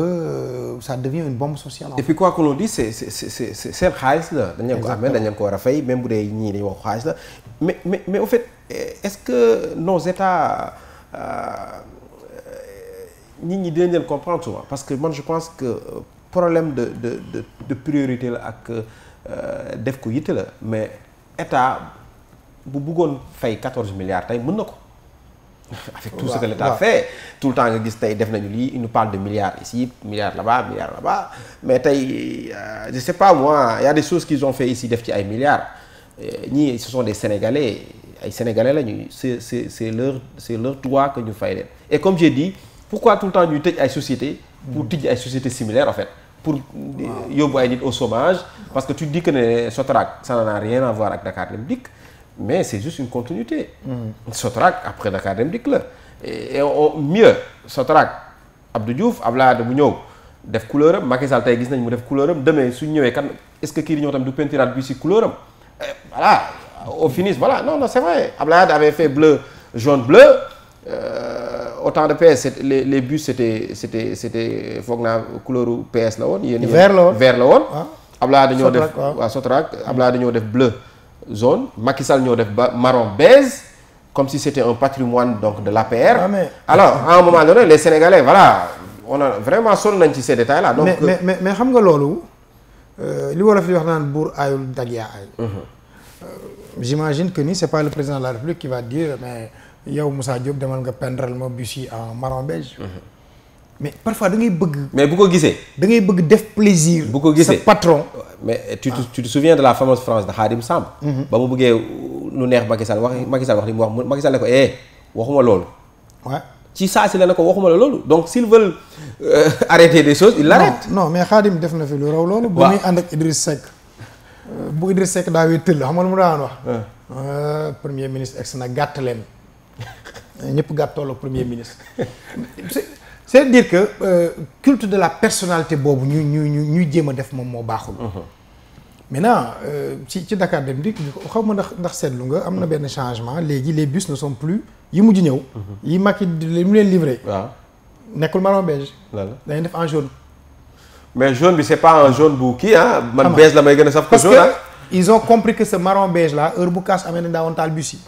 ça devient une bombe sociale. Et puis quoi que l'on dise c'est xaalis la dañ leen ko amee dañ leen ko war a fay même bu dee ñii dañu wax xaalis la mais au fait est-ce que nos États nit ñi dinañ leen comprendre souvent parce que man je pense que problème de priorité la ak def ko yitte la mais état bu bëggoon fay 14 milliards tey mën na ko. avec tout ce que l'État fait tout le temps nga gis tey def nañu lii il nous parle de milliards ici milliards là-bas mais tey je sais pas moi il y a des choses qu'ils ont fait ici def ci ay milliards ñii ce sont des Sénégalais. ay Sénégalais lañu c'est leur droit que ñu fay leen et comme j'ai dit pourquoi tout le temps ñuy tëj ay sociétés pour tëj ay sociétés similaires en fait pour yóbbu ay nit au chômage parce que tu dis que ne Sotrac ça n'a rien à voir ak Dakar Dem Dikk mais c'est juste une continuité Sotrac après Dakar Dem Dikk la et mieux Sotrac Abdou Diouf Abdoulaye Wade bu ñëw def couleur am Macky Sall tey gis nañ mu def couleur am demee suñ ñëwee kan est-ce que kii di ñëw tam du peintiraat bi ci couleur am voilà au finish voilà non c'est vrai Abdoulaye Wade avait fait bleu jaune bleu autant de PS les bus c'était foog naa couleur PS la woon. yéen vert la woon Abdoulaye Wade ñoo def waaw Sotrac Abdoulaye Wade ñoo def bleu jaune Macky Sall ñoo def marron beige comme si c'était un patrimoine donc de l'APR. Alors à un moment donné les Sénégalais voilà on a vraiment sonn nañ ci ces détails là. donc mais xam nga loolu li wolof di wax naan buur aayul dag yaa aay. J'imagine que ni c'est pas le président de la République qui va dire mais yow Moussa Diop demal nga peindral ma bus yi en marron beige. mais parfois da ngay bëgg. mais bu ko gisee. da ngay bëgg def plaisir. bu ko gisee sa patron. mais tu te souviens de la fameuse phrase de Khadim Samb. ba mu bëggee lu neex Macky Sall wax li mu wax Macky Sall ne ko waxuma loolu. waaw ci saa si la ne ko waxuma la loolu donc s'ils veulent arrêter des choses ils l'arrêtent. non mais Khadim def na fi lu raw loolu. bu muy ànd ak Idriss Seck. bu Idriss Seck daawee tëll xam nga lu mu daan wax. premier ministre ex na gàtt leen ñëpp gàttool ak premier ministre. c'est-à-dire que culte de la personnalité boobu ñuy jéem a def moom moo baaxul. maintenant ci Dakar Dem Dikk xaw ma ndax seetlu nga am na benn changement léegi les bus ne sont plus yi mujj ñëw. yi Macky li mu leen livré. waaw nekkul marron beige. dañuy def en jaune. mais jaune bi c'est pas un jaune bu kii man beige la may gën a saf. parce que ils ont compris que ce marron beige là heure bu kaas amee nañ daawoon taal bus yi.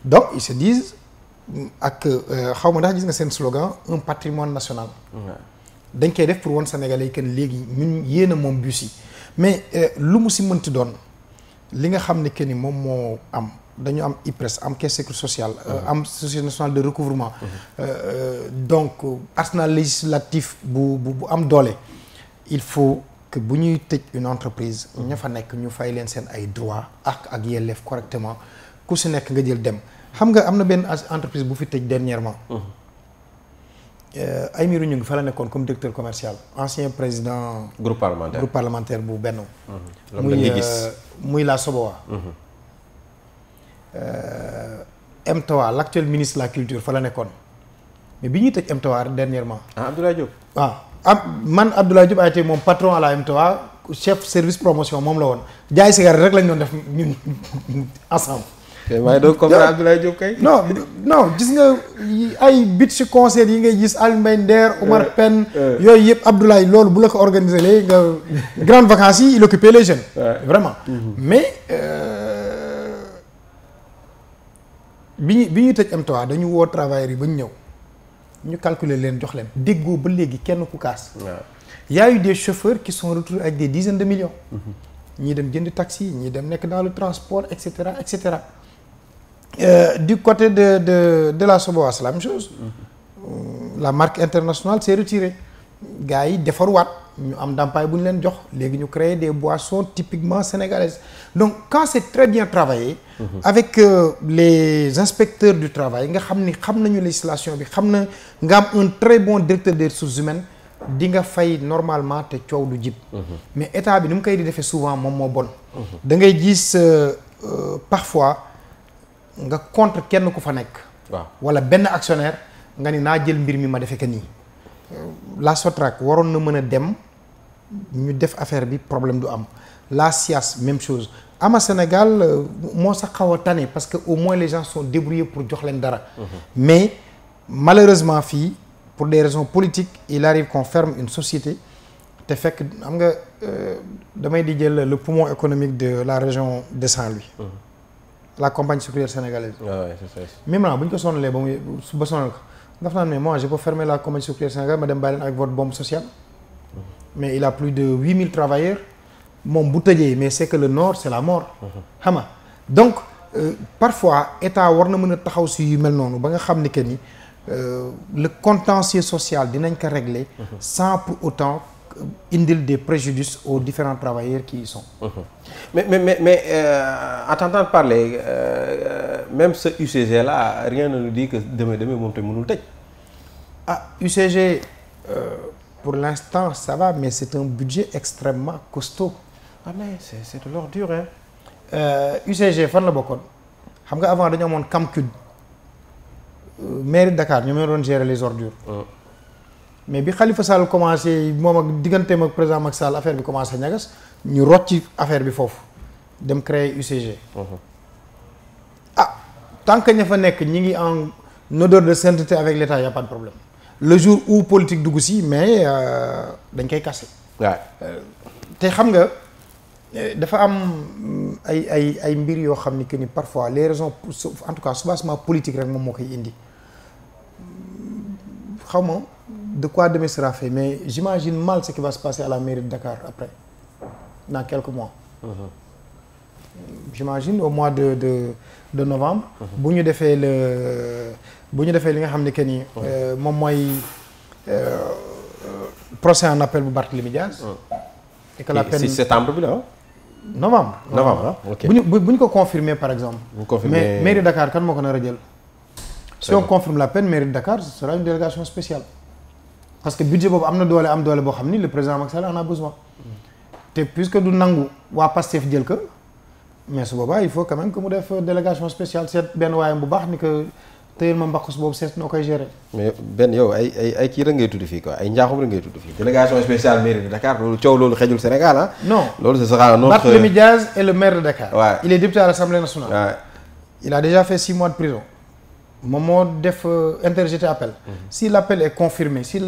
donc ils se disent. ak xaw ma ndax gis nga seen slogan un patrimoine national. dañ koy def pour woon Sénégalais yi que léegi ñun yéen a moom bus yi mais lu mu si mënti doon li nga xam ne que ni moom moo am dañu am IPRES am caisse sécurité sociale. am société nationale de recouvrement. donc arsenal législatif bu am doole. il faut que bu ñuy tëj une entreprise. ña fa nekk ñu fay leen seen ay droits ak yelleef correctement ku si nekk nga jël dem. xam nga am na benn entreprise bu fi tëj dernièrement. Aymérou Gningue fa la nekkoon comme directeur commercial ancien président. groupe parlementaire bu Benno. muy la Soboa. MTOA l'actuel ministre de la culture fa la nekkoon mais bi ñuy tëj MTOA dernièrement. Abdoulaye Diop. man Abdoulaye Diop a été mon patron à la MTOA chef service promotion moom la woon jaay cigarette rek lañ doon def ñun ensemble. waaye doo comprendre Abdoulaye Diop kay. non gis nga ay bit ci concert yi ngay gis Alioune Mbaye Nder Omar Pène yooyu yëpp Abdoulaye loolu bu la ko organisé léegi nga grandes vacances yi il occupait les jeunes. vraiment mais bi ñuy tëj M3 dañu woo travailleurs yi ba ñu ñëw ñu calculer leen jox leen déggoo ba léegi kenn ku kaas. y a eu des chauffeurs qui sont retrouvés avec des dizaines de millions. ñii dem jënd taxi ñii dem nekk dans le transport et cetera et cetera. Du côté de la Soboa c'est la même chose. La marque internationale s'est retirée. gars yi defarwaat ñu am ndàmpaay bu ñu leen jox léegi ñu créer des boissons typiquement sénégalaises donc quand c'est très bien travaillé. avec les inspecteurs du travail nga xam ni xam nañu législation bi xam na nga am un très bon directeur des ressources humaines di nga fay normalement te coow du jib. mais état bi ni mu koy di defee souvent moom moo bon. da ngay gis parfois nga contre kenn ku fa nekk. waaw wala benn actionnaire nga ni naa jël mbir mi ma defee que nii. la Sotrac waroon na mën a dem ñu def affaire bi problème du am la SIAS même chose ama Sénégal moo sax xaw a tane parce que au moins les gens sont débrouillés pour jox leen dara. mais malheureusement fii pour des raisons politiques il arrive qu'on ferme une société te fekk xam nga damay di jël le poumon économique de la région de Saint-Louis. la compagnie sucrière sénégalaise. même là bu ñu ko sonalee ba sonal ko. dafa naan mais moi je peux fermer la compagnie sucrière Sénégal ma dem bàyyi leen avec votre bombe sociale. mais il a plus de 8000 travailleurs moom bu tëjee mais c'est que le nord c'est la mort. xam nga donc parfois état war na mën a taxaw si yu mel noonu ba nga xam ni que ni le contentieux social dinañ ko régler. sans pour autant indil des préjudices aux différents travailleurs qui y sont. mais en t'entendant parler même ce UCG là rien ne nous dit que demain moom te mënul tëj. UCG pour l'instant ça va mais c'est un budget extrêmement costaud. mais c'est de l'ordure hein. UCG fan la bokkoon xam nga avant dañu amoon CAMCUD mairie de Dakar ñoo doon gérer les ordures. mais bi Khalifa Sall commencé moom ak digganteem ak président Macky Sall affaire bi commencé ñagas ñu rocc ci affaire bi foofu dem créer UCG. Tant que ña fa nekk ñi ngi en odeur de sainteté avec l'État y a pas de problème le jour où politique dugg si mais dañ koy casser. waaw te xam nga dafa am ay mbir yoo xam ni que ni parfois les raisons en tout cas soubassement politique rek moom moo koy indi xaw ma de quoi demain sera fait mais j'imagine mal ce qui va se passer à la mairie de Dakar après dans quelques mois. J'imagine au mois de novembre. bu ñu defee li nga xam ne que ni. moom mooy procès en appel bu Barthélémy Diaz. et que la peine si septembre bi la novembre ok bu ñu ko confirmer par exemple. mais mairie de Dakar kan moo ko nar a jël. si on confirme la peine mairie de Dakar ce sera une délégation spéciale. parce que budget boobu am na doole boo xam ni le président Macky Sall en a besoin. te puisque du nangu waa Pastef jël ko. mais su boobaa il faut quand même que mu def délégation spéciale seet benn waayam bu baax ni que tëyal ma mbaqus boobu seet noo koy gérer. mais benn yow ay kii rek ngay tudd fii quoi ay njaaxum rek ngay tudd fii. délégation spéciale mairie de Dakar loolu coow loolu xejul Sénégal ah. non loolu ce sera un autre. Barthélémy Diaz est le maire de Dakar. Ouais. Il est député à l'Assemblée nationale. Ouais. Il a déjà fait 6 mois de prison. moom moo def interjeté appel. Si l'appel est confirmé si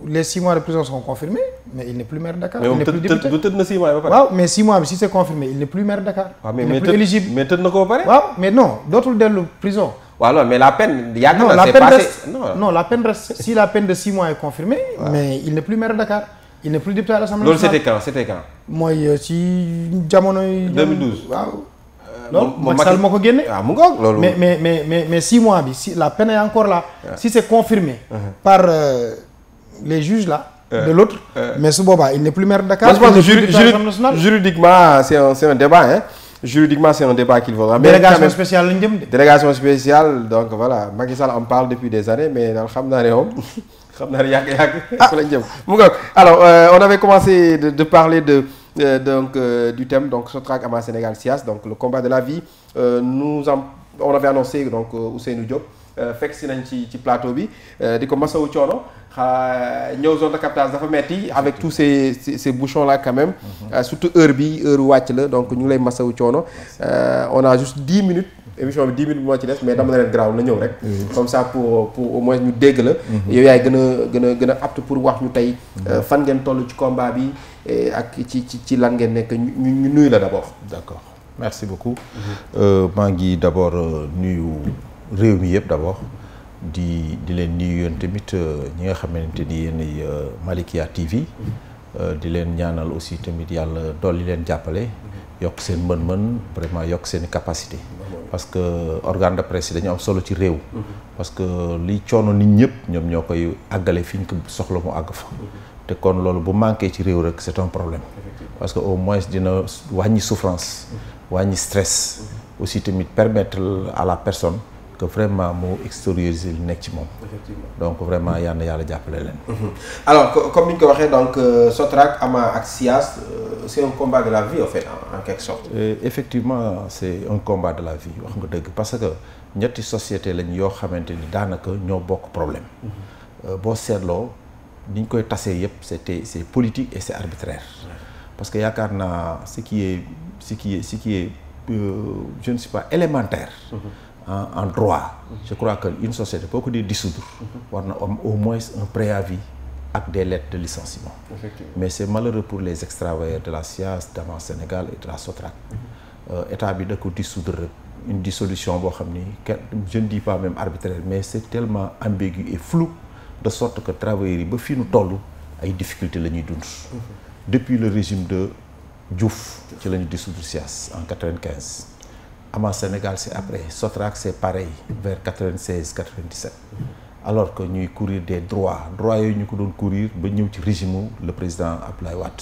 les 6 mois de prison sont confirmés mais il n'est plus maire de Dakar. il n'est plus député mais tëdd na 6 mois ba pare. waaw mais 6 mois bi si c'est confirmé il n'est plus maire de Dakar. waaw il n'est plus éligible mais tëdd na ko ba pare. waaw mais non dootul dellu prison. waaw non mais la peine. yàgg na c'est passé non la peine reste si la peine de 6 mois est confirmée. mais il n'est plus maire de Dakar. il n'est plus député à l'Assemblée nationale. loolu c'était quand mooy ci jamonoy. 2012 waaw. loolu Macky Sall moo ko génne. waaw mu ngoog loolu. mais 6 mois bi si la peine est encore là. si c'est confirmé. par les juges là. de l'autre. mais su boobaa il n'est plus maire de Dakar. je pense que juridiquement c'est un débat hein. Juridiquement c'est un débat qu'il faudra. délégation spéciale lañ jëm de. délégation spéciale donc voilà Macky Sall en parle depuis des années mais daal xam naa ne moom xam naa ne yàgg lañ jëm. mu ngoog alors on avait commencé de parler du thème donc Sotrac Ama Sénégal SIAS donc le combat de la vie on avait annoncé donc Ousseynou Diop fekk si nañ ci plateau bi di ko masawu coono ñëw zone de captage dafa metti avec tous ces bouchons là quand même surtout heure wàcc la donc ñu ngi lay masawu coono on a juste 10 minutes émission bi 10 minutes moo ci des mais dama na leen garaaw na ñëw rek comme ça pour au moins ñu dégg la yow yaay gën a apte pour wax ñu tey fan ngeen toll ci combat bi ak ci lan ngeen nekk ñu nuyu la d'abord. D'accord merci beaucoup maa ngi d'abord nuyu réew mi yëpp d'abord di leen nuyu yéen tamit ñi nga xamante ni yéen Malikia TV di leen ñaanal aussi tamit yàlla dolli leen jàppale yokk seen mën-mën vraiment yokk seen capacité parce que organe de presse yi dañu am solo ci réew parce que li coono nit ñëpp ñoom ñoo koy àggale fi ñu ko soxla mu àgg fa te kon loolu bu manqué ci réew rek c'est un problème parce que au moins dina wàññi souffrance wàññi stress aussi tamit permettre à la personne que vraiment moo extérioriser li nekk ci moom. donc vraiment yal na yàlla jàppale leen. alors comme ni ñu ko waxee donc Sotrac Ama ak SIAS c'est un combat de la vie en fait en quelque sorte. Effectivement c'est un combat de la vie wax nga dëgg parce que ñetti société lañ yoo xamante ni daanaka ñoo bokk problème. boo seetloo ni ñu koy tasee yëpp c'est politique et c'est arbitraire. parce que yaakaar naa ce qui est je ne sais pas élémentaire. En droit je crois que une société boo ko dee dissoudre war na am au moins un préavis ak des lettres de licenciement mais c'est malheureux pour les ex-travailleurs de la SIAS d'Ama Sénégal et de la Sotrac état bi da ko dissoudre une dissolution boo xam ni je ne dis pas même arbitraire mais c'est tellement ambigu et flou de sorte que travailleurs yi ba fii nu toll ay difficultés la ñuy dund depuis le régime de Diouf ci la ñu dissoudre SIAS en 95 Ama Sénégal c'est après Sotrac c'est pareil vers 96 97 alors que ñuy courir des droits yooyu ñu ko doon courir ba ñëw ci régime le président Abdoulaye Wade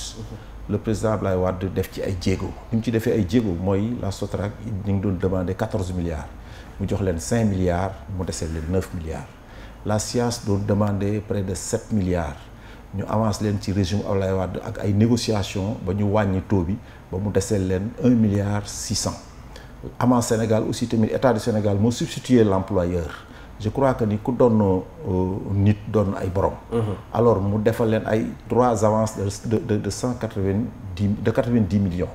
le président Abdoulaye Wade def ci ay jéego ni mu ci defee ay jéego mooy la Sotrac ñu ngi doon demander 14 milliards mu jox leen 5 milliards mu desee leen 9 milliards la SIAS doon demander près de 7 milliards ñu avance leen ci régime Abdoulaye Wade ak ay négociations ba ñu wàññi taux bi ba mu desee leen 1 milliard 600 Ama Sénégal aussi tamit état du Sénégal moo substituer l'employeur je crois que ni ku doon nit doon ay borom. alors mu defal leen ay 3 avances de 90 millions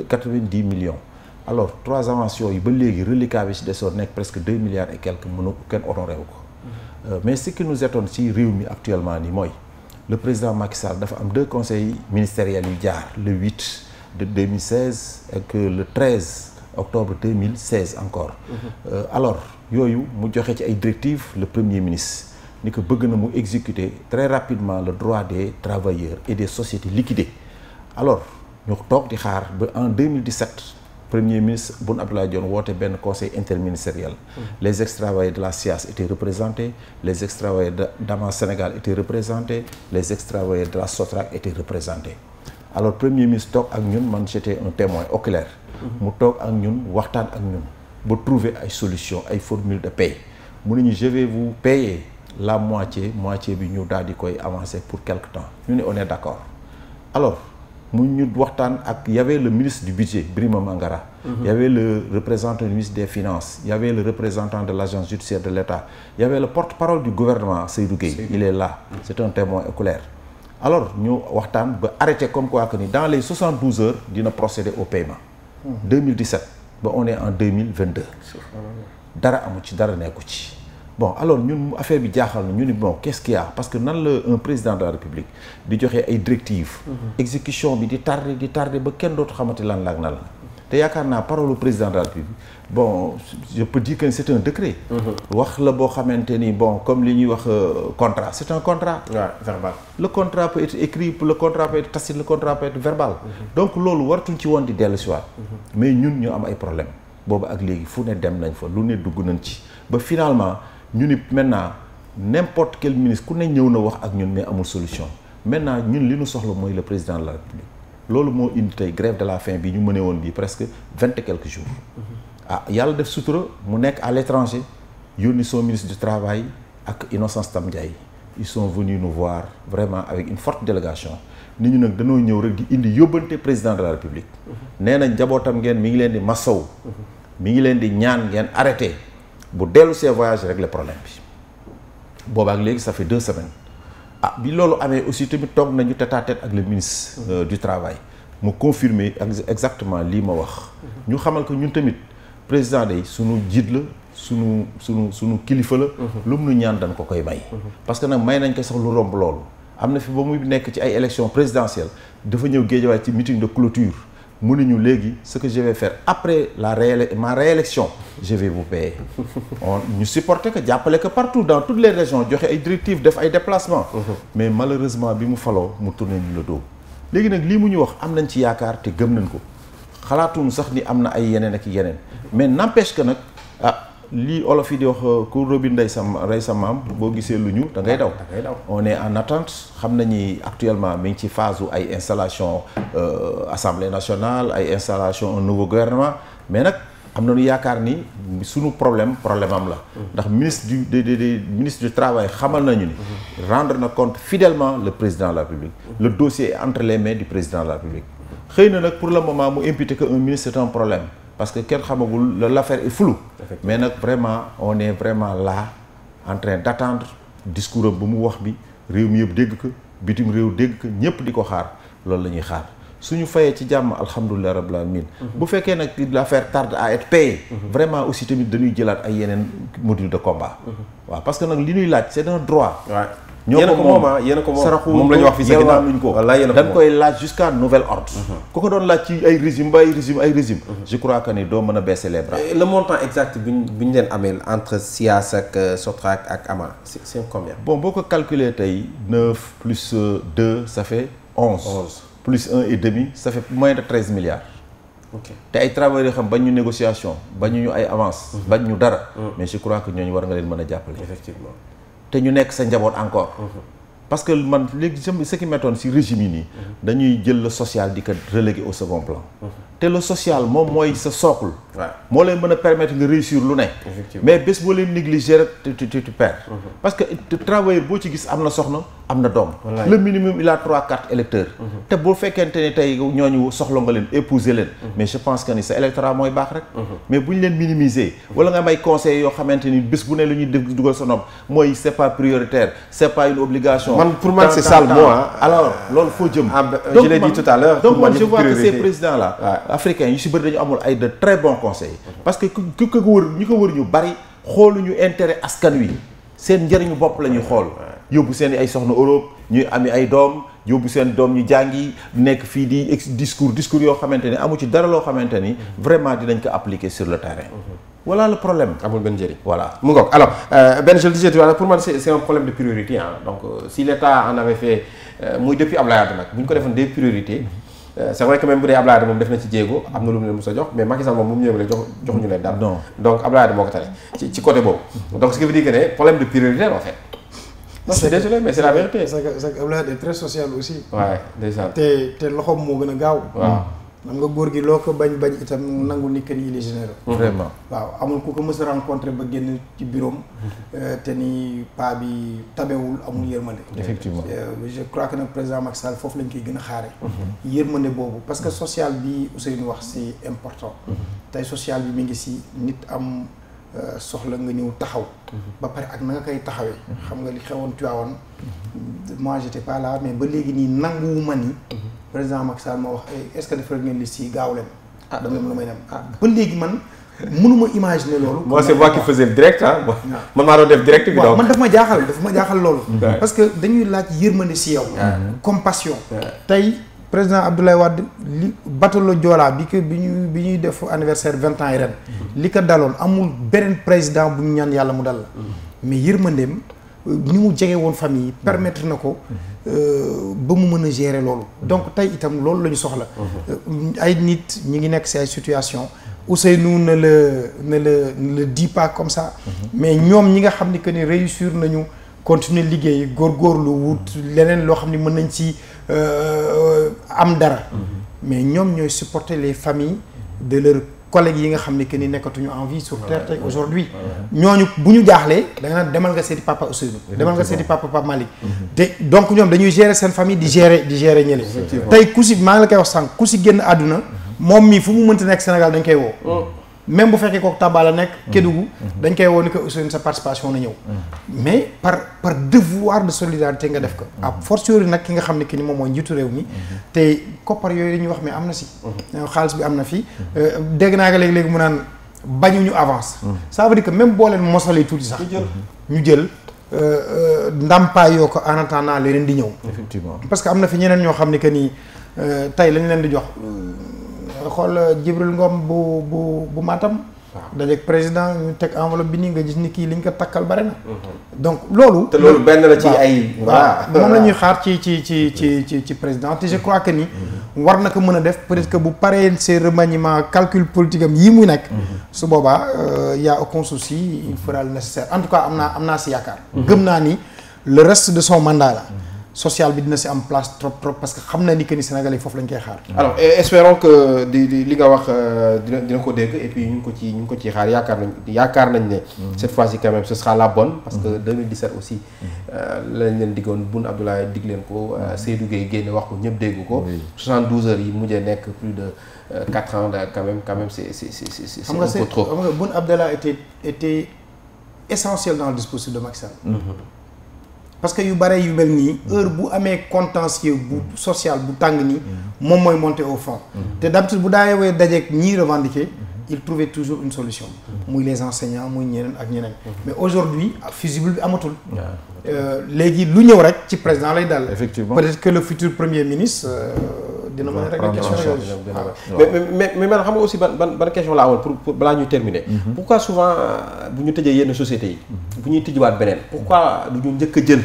90 millions alors 3 avances yooyu ba léegi reliquat bi ci desoon nekk presque 2 milliards et quelques mënu kenn honoré wu ko mais ce qui nous étonne ci réew mi actuellement nii mooy le président Macky Sall dafa am 2 conseils ministériels yu jaar le 8 de 2016 et que le 13 octobre 2016 encore alors yooyu mu joxe ci ay directives le premier ministre ni ko bëgg na mu exécuter très rapidement le droit des travailleurs et des sociétés liquidées alors ñu toog di xaar ba en 2017 premier ministre Boun Abdallah Dionne woote benn conseil interministériel les ex-travailleurs de la SIAS étaient représentés les ex-travailleurs d'Ama Sénégal étaient représentés les ex-travailleurs de la SOTRAC étaient représentés alors premier ministre toog ak ñun man j'étais un témoin oculaire mu toog ak ñun waxtaan ak ñun ba trouver ay solutions ay formules de paie mu ne ñu je vais vous payer la moitié bi ñu daal di koy avancer pour quelque temps ñu ne on est d'accord alors mu ñu waxtaan ak y avait le ministre du budget Birima Mangara y avait le représentant du ministre des finances y avait le représentant de l'agence judiciaire de l'État y avait le porte-parole du gouvernement Seydou Gueye il est là c'est un témoin oculaire alors ñu waxtaan ba arrêté comme quoi que ni dans les 72 heures dina procéder au paiement 2017 ba on est en 2022 dara amu ci dara nekku ci bon alors ñun affaire bi jaaxal na ñu ni bon qu'est-ce qu'il y a parce que nan la un président de la République di joxe ay directives exécution bi di tardé ba kenn dootu xamante lan la ak nan la te yaakaar naa parole président de la République bon je peux dire que c'est un décret wax la boo xamante ni bon comme li ñuy wax contrat c'est un contrat verbal le contrat peut être écrit le contrat peut être tacite le contrat peut être verbal donc loolu wartuñ ci woon di dellu si waat mais ñun ñu am ay problème boobu ak léegi fu ne dem nañ fa lu ne dugg nañ ci ba finalement ñu ni maintenant n'importe quel ministre ku ne ñëw na wax ak ñun mais amul solution maintenant ñun li ñu soxla mooy le président de la République loolu moo indi tey grève de la faim bi ñu mëne woon bii presque 20 et quelques jours yàlla def sutura mu nekk à l'étranger yónni son ministre du travail ak Innocence Tam Ndiaye ils sont venus nous voir vraiment avec une forte délégation nit ñu nag dañoo ñëw rek di indi yóbbante président de la République nee nañ njabootam ngeen mi ngi leen di massaw mi ngi leen di ñaan ngeen arrêté bu dellu see voyage régler problème bi boobaak léegi ça fait 2 semaines bi loolu amee aussi tamit toog nañu tête à tête ak le ministre du travail mu confirmer exactement lii ma wax ñu xamal ko ñun tamit président day sunu jiit la sunu kilifa la lu mu nu ñaan dañ ko koy may parce que nag may nañ ko sax lu romb loolu am na fi ba muy nekk ci ay élections présidentielles dafa ñëw Guédiawaye ci meeting de clôture mu ne ñu léegi ce que je vais faire après ma réélection je vais vous payer ñu supporter que jàppale que partout dans toutes les régions joxe ay directives def ay déplacements mais malheureusement bi mu faloo mu tourné ñu la doo léegi nag lii mu ñu wax am nañ ci yaakaar te gëm nañ ko xalaatuñu sax ni am na ay yeneen ak yeneen mais n'empêche que nag lii olof yi di wax ku robin rey sa maam boo gisee lu ñu da ngay daw on est en attente xam nañu actuellement mi ngi ci phase u ay installation assemblée nationale ay installation un nouveau gouvernement mais nag am nañu yaakaar ni suñu problème am la ndax ministre du travail xamal nañu ni rendre na compte fidèlement le président de la République le dossier est entre les mains du président de la République xëy na nag pour le moment mu imputer que un ministre c'est un problème parce que kenn xamagul l'affaire est floue mais nag vraiment on est vraiment là en train d'attendre discours am bu mu wax bi réew mi yëpp dégg ko bitim réew dégg ko ñëpp di ko xaar loolu la ñuy xaar suñu fayee ci jàmm alhamdulilah rabbil alamin bu fekkee nag l'affaire tarde à être payée vraiment aussi tamit dañuy jëlaat ay yeneen module de combat waaw parce que nag li ñuy laaj c'est un droit ñoo ko moom yéen a ko moom saraxu moom la ñu wax fii sa ginnaaw luñ ko wallaay yéen a ko dañ koy laaj jusqu'à nouvel ordre ku ko doon laaj ci ay régime ba ay régime je crois que ni doo mën a baisser les bras le montant exact bi ñu leen amee entre SIAS ak SOTRAC ak AMA c'est combien bon boo ko calculer tey 9 plus 2 ça fait 11 plus 1 et demi ça fait moins de 13 milliards te ay travailleurs xam bañ ñu négociation bañ ñu ay avance bañ ñu dara mais je crois que ñooñu war nga leen mën a jàppale effectivement te ñu nekk sa njaboot encore parce que man léegi ce qui m'étonne si régime yi nii dañuy jël le social di ko reléguer au second plan te le social moom mooy sa socle moo leen mën a permettre nga réussir lu ne mais bés boo leen négliger rek tu perds parce que travailleur boo ci gis am na soxna am na doom. le minimum il a 3-4 électeurs. te bu fekkente ne tey ñooñu soxla nga leen épouser leen. mais je pense que ni sa électorat mooy baax rek. mais bu ñu leen minimiser. wala nga may conseil yoo xamante ni bés bu ne lu ñuy dugal sa nopp mooy c'est pas prioritaire c'est pas une obligation. man pour man c'est ça le mot alors loolu foo jëm. je l'ai dit tout à l'heure. donc man je vois que ces présidents là. africains yu si bëri dañu amul ay de très bons conseils. parce que ku ko wër ñu ko wër ñu bari xooluñu intérêt askan wi seen njëriñu bopp la ñuy xool. yóbbu seen ay soxna Europe ñuy ami ay doom yóbbu seen doom ñu jàngi nekk fii di discours yoo xamante ni amu ci dara loo xamante ni vraiment dinañ ko appliquer sur le terrain. voilà le problème. amul benn njëriñ. voilà mu ngoog alors Ben je le disais tout à l'heure pour moi c'est un problème de priorité donc si l'État en avait fait muy depuis Abdoulaye Wade nag bu ñu ko defoon des priorités. c'est vrai que même bu dee Abdoulaye Wade moom def na ci jéego am na lu mu leen mos a jox mais Macky Sall moom mu ñëwee rek joxuñu leen dara. donc Abdoulaye Wade moo ko tane ci côté boobu. donc ce qui veut dire que ne problème de priorité en fait. non c'est désolé mais c'est la vérité. c'est que Abdoulaye Wade est très social aussi. waaw déjà. te loxoom moo gën a gaaw. waaw xam nga góor gi loo ko bañ itam nangu ni que ni il est généreux. vraiment. waaw amul ku ko mës a rencontré ba génn ci bureau te ni paa bi tabewul amul yërmande. effectivement je crois que nag président Macky Sall foofu lañ koy gën a xaare yërmande boobu parce que social bi Ousseynou wax c'est important. tey social bi mi ngi si nit am soxla nga ñëw taxaw. ba pare ak na nga koy taxawee. xam nga li xewoon Tivaouane. moi j'étais pas là mais ba léegi nii nanguwuma ni. président Macky Sall moo wax est-ce que defal ngeen liste yi gaaw leen. dama lu may dem ba léegi man mënuma imaginer loolu. moi c'est moi qui faisais le direct man maa doon def direct bi donc man daf ma jaaxal loolu. parce que dañuy laaj yërmande si yow. compassion. tey président Abdoulaye Wade li bateau le Joola bi ñuy def anniversaire 20 ans yi ren. li ko daloon amul beneen président bu ñu ñaan yàlla mu dal la. mais yërmandeem ni mu jege woon famille permettre na ko. ba mu mën a gérer loolu. donc tey itam loolu la ñu soxla. ay nit ñi ngi nekk ci ay situation Ousseynou ne le dit pas comme ça. mais ñoom ñi nga xam ni que ni réussir nañu continuer liggéey góorgóorlu wut leneen loo xam ni mën nañ ci am dara. mais ñoom ñooy supporter les familles de leurs collègues yi nga xam ni que ni nekkatuñu en vie sur terre tey aujourd'hui ñooñu bu ñu jaaxlee da nga naan demal nga seeti papa Ousseynou demal nga seeti papa Malick te donc ñoom dañuy gérer seen famille di gérer ñële tey ku si maa ngi la koy wax sànq ku si génn àdduna moom mii fu mu mënti nekk Sénégal dañ koy woo même bu fekkee kooku Tamba la nekk Kédougou dañ koy woo ni ko Ousseynou sa participation na ñëw mais par devoir de solidarité nga def ko à fortiori nag ki nga xam ne ki ni moom mooy njiitu réew mi te koppar yooyu la ñuy wax mais am na si xaalis bi am na fi dégg naa ko léegi-léegi mu naan bañuñu avance ça veut dire que même boo leen mosalee tuuti sax ñu jël ndàmpaay yoo ko en attendant leneen di ñëw effectivement parce que am na fi ñeneen ñoo xam ne que nii tey lañ leen di jox xool Jibril Ngom bu Matam dajeeg président ñu teg enveloppe bi nii nga gis ni kii liñ ko takkal bare na donc loolu te loolu benn la ci ay voilà moom la ñuy xaar ci président te je crois que ni war na ko mën a def peut-être que bu paree ses remaniements calcul politique am yii muy nekk su boobaa y a aucun souci il fera le nécessaire en tout cas am naa si yaakaar gëm naa ni le reste de son mandat là social bi dina si am place trop parce que xam na ni que ni Sénégalais foofu lañ koy xaar. alors espérons que di li nga wax dina ko dégg et puis ñu ngi ko ci xaar yaakaar nañ ne. cette fois-ci quand même ce sera la bonne. parce que 2017 aussi. lañ leen diggoon Boun Abdallah dig leen ko Seydou Gueye génne wax ko ñëpp dégg ko. 72 heures yi mujjee nekk plus de 4 ans quand même c'est un peu trop. xam nga Boun Abdallah était essentiel dans le dispositif de Macky Sall. parce que yu bare yu mel nii heure bu amee contentieux bu social bu tàng nii moom mooy monter au front te d'habitude bu daawee dajeeg ñii revendiquer il trouvait toujours une solution muy les enseignants muy ñeneen ak ñeneen mais aujourd'hui fusible bi amatul léegi lu ñëw rek ci président lay dal effectivement peut-être que le futur premier ministre dina mën a régler question yooyu mais man xam nga aussi ban question laa amoon pour balaa ñuy terminer pourquoi souvent bu ñu tëjee yenn sociétés yi bu ñuy tijjiwaat beneen pourquoi du ñu njëkk a jël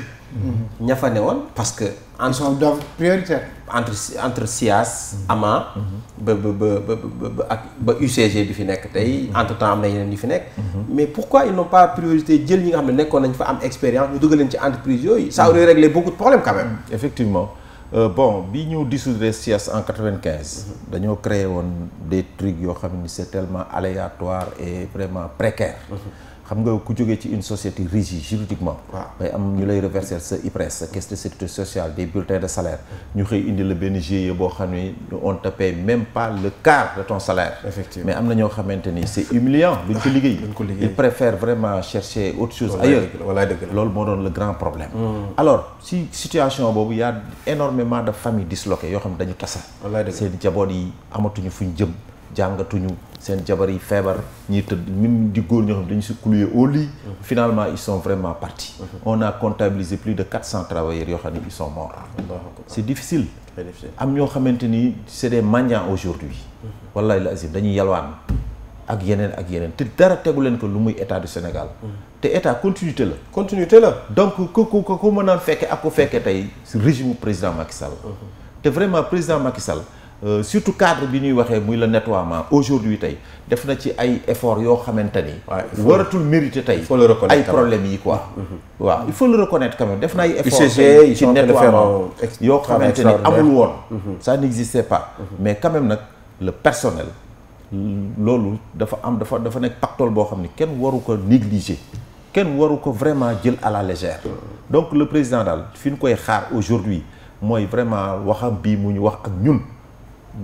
ña fa ne woon parce que ils sont prioritaires entre SIAS AMA ba UCG bi fi nekk tey entre temps am na yeneen yi fi nekk mais pourquoi ils n'ont pas priorité jël ñi nga xam ne nekkoon nañ fa am expérience ñu dugal leen ci entreprise yooyu ça aurait réglé beaucoup de problèmes quand même effectivement bon bi ñu dissoudre SIAS en 95 dañoo créé woon des trucs yoo xam ni c'est tellement aléatoire et vraiment précaire xam nga ku jógee ci une société rigide juridiquement day am ñu lay reverser sa IPRES sa caisse de sécurité sociale des bulletins de salaire ñu xëy indi la benn GIE boo xam ne on te paye même pas le quart de ton salaire. Effectivement. Mais am na ñoo xamante ni c'est humiliant duñ ko liggéey ils préfèrent vraiment chercher autre chose ailleurs loolu moo doon le grand problème. Alors si situation boobu y a énormément de familles disloquées yoo xam ne dañu tasa seen jaboot yi amatuñu fuñ jëm jàngatuñu seen jabar yi feebar ñii tëdd même di góor ñoo xam dañu si cloué au lit. Finalement ils sont vraiment partis. On a comptabilisé plus de 400 travailleurs yoo xam ne ils sont morts. C'est difficile. am ñoo xamante ni c'est des mendiants aujourd'hui. wallahi la azim dañuy yalwaan ak yeneen te dara tegu leen ko lu muy état du Sénégal. te état continuité la. Donc ku mën a fekke ak ku fekke tey régime président Macky Sall. te vraiment président Macky Sall. Surtout cadre bi ñuy waxee muy le nettoiement aujourd'hui tey def na ci ay efforts yoo xamante ni waratul mériter tey ay problèmes yi quoi waaw il faut le reconnaître quand même def na ay efforts ci nettoiement yoo xamante ni amul woon ça n'existait pas mais quand même nag le personnel loolu dafa nekk pactole boo xam ni kenn waru ko négliger kenn waru ko vraiment jël à la légère donc le président daal fi ñu koy xaar aujourd'hui mooy vraiment waxam bii mu ñu wax ak ñun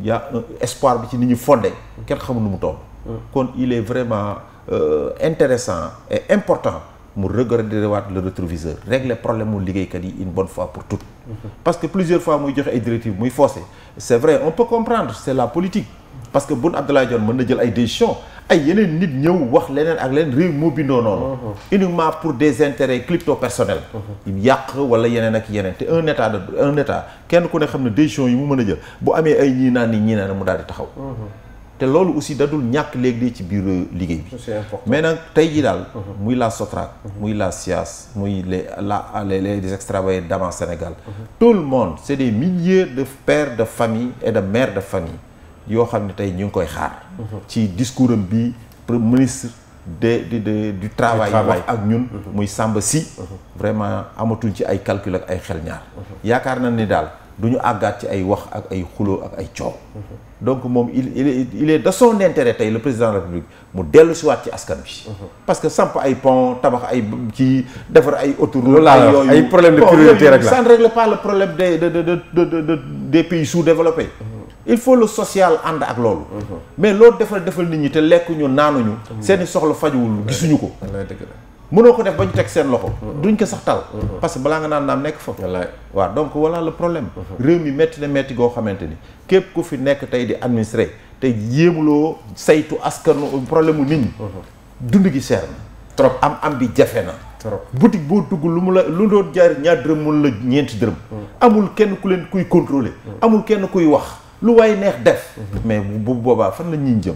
y a un espoir bi ci nit ñi fondé kenn xamul nu mu toll kon il est vraiment intéressant et important mu regarder waat le rétroviseur régler problème mu liggéeykat yi une bonne fois pour toutes parce que plusieurs fois muy joxe ay directives muy forcé c'est vrai on peut comprendre c'est la politique parce que Boun Abdallah Dionne mën na jël ay décisions ay yeneen nit ñëw wax leneen ak leneen réew moo bindoo noonu uniquement pour des intérêts clipto personnels yàq wala yeneen ak yeneen te un état kenn ku ne xam ne décision yi mu mën a jël bu amee ay ñii naan mu daal di taxaw te loolu aussi dadul ñàkk léegi ci biir liggéey bi mais nag tey jii daal muy la SOTRAC muy la SIAS muy les ex-travailleurs d'Avance Sénégal tout le monde c'est des milliers de pères de famille et de mères de famille yoo xam ne tey ñu ngi koy xaar ci discours am bi ministre du travail wax ak ñun muy Samba Sy vraiment amatuñ ci ay calcul ak ay xel ñaar yaakaar na ni daal du ñu àggaat ci ay wax ak ay xuloo ak ay coow donc moom il est de son intérêt tey le président de la République mu dellu si waat ci askan bi parce que samp ay pont tabax ay kii defar ay autoroute ay yooyu ay problème de priorité rek la ça ne règle pas le problème des pays sous-développés il faut le social ànd ak loolu mais loolu defal nit ñi te lekkuñu naanuñu seeni soxla fajuwul gisuñu ko mënoo ko def ba ñu teg seen loxo duñ ko sax tal parce que balaa nga naan naam nekk fa waaw donc voilà le problème réew mi métti na métti goo xamante ni képp ku fi nekk tey di administrer te yéemuloo saytu askanu problème mu nit ñi dund gi seer na trop am bi jafe na trop boutique boo dugg lu doon jaar ñaar dërëm mun la ñeenti dërëm amul kenn ku leen kuy contrôler amul kenn kuy wax lu waay neex def mais bu boobaa fan la ñuy jëm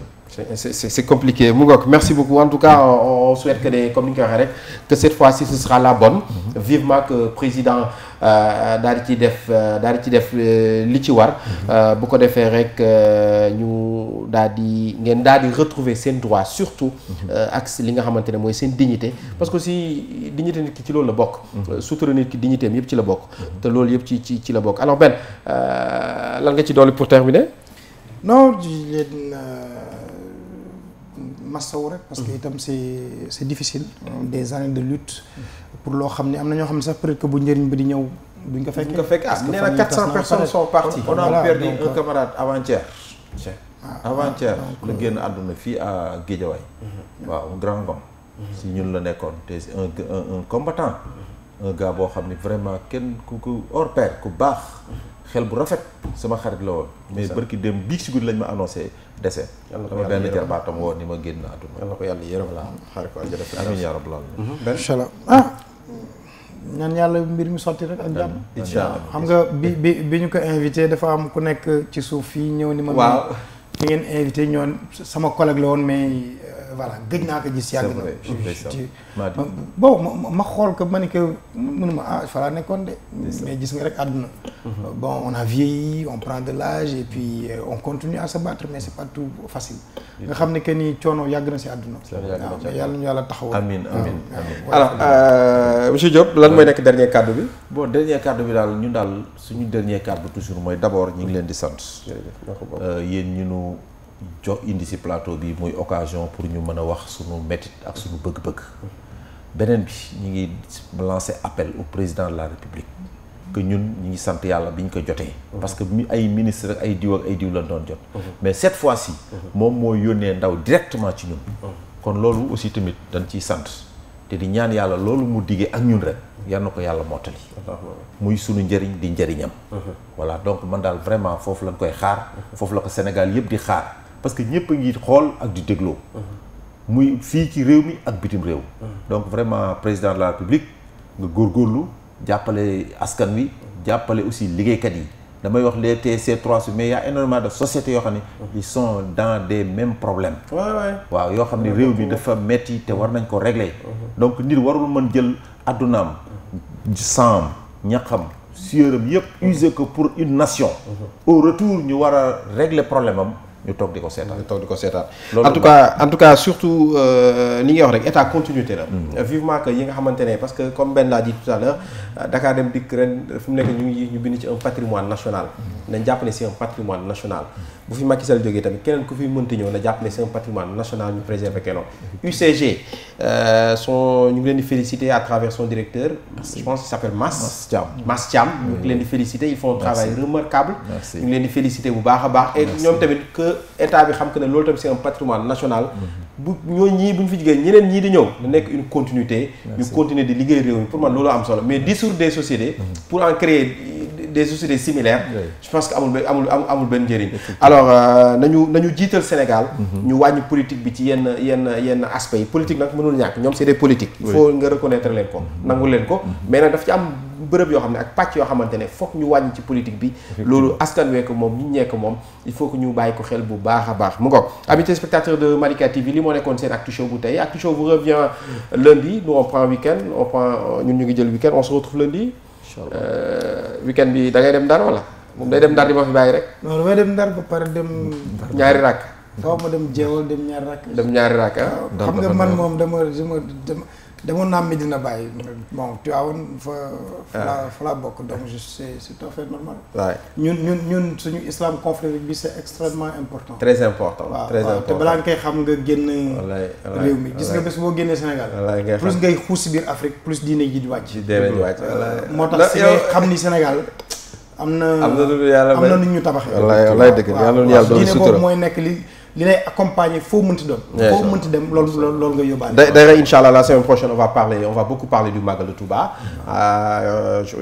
c'est compliqué mu ngoog merci beaucoup en tout cas on souhaite que comme ni nga ko waxee rek que cette fois-ci ce sera la bonne vivement que président daal di ci def li ci war bu ko defee rek ñu ngeen daal di retrouver seen droit surtout ak li nga xamante ne mooy seen dignité parce que aussi dignité nit ki ci loolu la bokk sutura nit ki dignité am yëpp ci la bokk te loolu yëpp ci la bokk alors Ben lan nga ci dolli pour terminer non massaw rek parce que itam c'est difficile des années de lutte pour loo xam ne am na ñoo xam ne sax peut-être que bu njëriñ bi di ñëw duñ ko fekkee nee na 400 personnes sont parties on a perdu un camarade avant-hier la génn àdduna fii à Guédiawaye waaw grand ngom si ñun la nekkoon te un combattant un gars boo xam ne vraiment kenn ku hors pair ku baax xel bu rafet sama xarit la woon mais barki dem bii si guddi lañ ma annoncé décès dama benn jarbaatam woo ni ma génn àdduna yàlla ko yàlla yërëm la xaar ko àjjana amiin yaa rabbal aalamiin incha allah ñaan yàlla mbir mi sotti rek ak jàmm incha allah xam nga bi ñu ko invité dafa am ku nekk ci suuf fii ñëw ni ma waaw ki ngeen invité ñoon sama collègue la woon mais voilà gëj naa ko gis yàgg na bon ma xool ko ma ne que mënuma fa laa nekkoon de mais gis nga rek àdduna bon on a vieilli on prend de l'âge et puis on continue à se battre mais c'est pas tout facile nga xam ne que ni coono yàgg na si àdduna waaw mais yàlla ñu yàlla taxawal amiin amiin alors monsieur Diop lan mooy nekk dernier kàddu bi bon dernier kàddu bi daal ñun daal suñu dernier kàddu toujours mooy d'abord ñu ngi leen di sant yéen ñu nu jox indi ci plateau bi muy occasion pour ñu mën a wax sunu métit ak sunu bëgg-bëgg. beneen bi ñu ngi lancer appel au président de la République que ñun ñu ngi sant yàlla bi ñu ko jotee. parce que ay ministre ak ay diw lañ doon jot. mais cette fois-ci. moom moo yónnee ndaw directement ci ñun. kon loolu aussi tamit dañ ciy sant te di ñaan yàlla loolu mu diggee ak ñun rek yal na ko yàlla mottali. muy sunu njëriñ di njëriñam. voilà donc man daal vraiment foofu lañ koy xaar. foofu la ko Sénégal yëpp di xaar parce que ñëpp a ngi xool ak di dégloo. muy fii ci réew mi ak bitim réew. donc vraiment président de la République nga góorgóorlu jàppale askan wi jàppale aussi liggéeykat yi damay wax les TC3 mais il y a énormément de sociétés yoo xam ne ils sont dans des mêmes problèmes. waaw yoo xam ne réew mi dafa metti te war nañ ko régler. donc nit warul mën jël addunaam saam ñaxam sueuram yëpp user que pour une nation. au retour ñu war a régler problème am. ñu toog di ko seetaan. en tout cas surtout li ngay wax rek état continuité la. vivement que yi nga xamante ne parce que comme Ben l'a dit tout à l'heure Dakar Dem Dikk ren fi mu nekk ñu bind ci un patrimoine national. nañ jàpp ne c'est un patrimoine national. bu fi Macky Sall jógee tamit keneen ku fi mënti ñëw na jàpp ne c'est un patrimoine national ñu préserver keneen. UCG ñu ngi leen di féliciter à travers son directeur. je pense qu'il s'appelle Mass Thiam. ñu ngi leen di féliciter ils font un travail remarquable. ñu ngi leen di féliciter bu baax a baax. et ñoom tamit que état bi xam que ne loolu tamit c'est un patrimoine national. bu ñooñu ñii bu ñu fi jigéen ñeneen ñii di ñëw na nekk une continuité. ñu continuer di liggéey réew mi pour man loolu am solo mais dissoudre des sociétés. pour en créer des sociétés similaires. je pense que amul benn njëriñ. alors nañu jiital Sénégal. ñu wàññi politique bi ci yenn aspects yi politique nag mënul ñàkk ñoom c'est des politiques. il faut nga reconnaître leen ko. nangu leen ko mais nag daf ci am bërëb yoo xam ne ak pàcc yoo xamante ne foog ñu wàññi ci politique bi. loolu askan wee ko moom ñi ñekk moom il faut que ñu bàyyi ko xel bu baax a baax mu ngoog. amis téléspectateurs de Malika TV li moo nekkoon seen Actu Show bu tey Actu Show vous revient lundi nous on prend week-end ñun ñu ngi jël week-end on se retrouve lundi. week-end bi da ngay dem Ndar wala moom day dem Ndar di ma fi bàyyi rek. non damay dem Ndar ba pare dem. ñaari rakk. faaw ma dem jeewal dem ñaari rakk. dem ñaari rakk ah. xam nga man moom demoon naa Medina Baye bon Tivaouane fa laa bokk donc c'est tout à fait normal. waay ñun suñu islam confrérie bi c'est extrêmement important. très important très important te balaa nga koy xam nga génn. réew mi gis nga bés boo génnee Sénégal. plus ngay xuus si biir Afrique plus diine ji di wàcc. moo tax si ngay xam ni Sénégal. am na nu ñu tabaxee. wallaay dëgg yàlla doon diine boobu mooy nekk li lay accompagner foo mënti doon. foo mënti dem loolu nga yóbbaale. d'ailleurs inchallah la semaine prochaine on va beaucoup parler du Magal de Touba.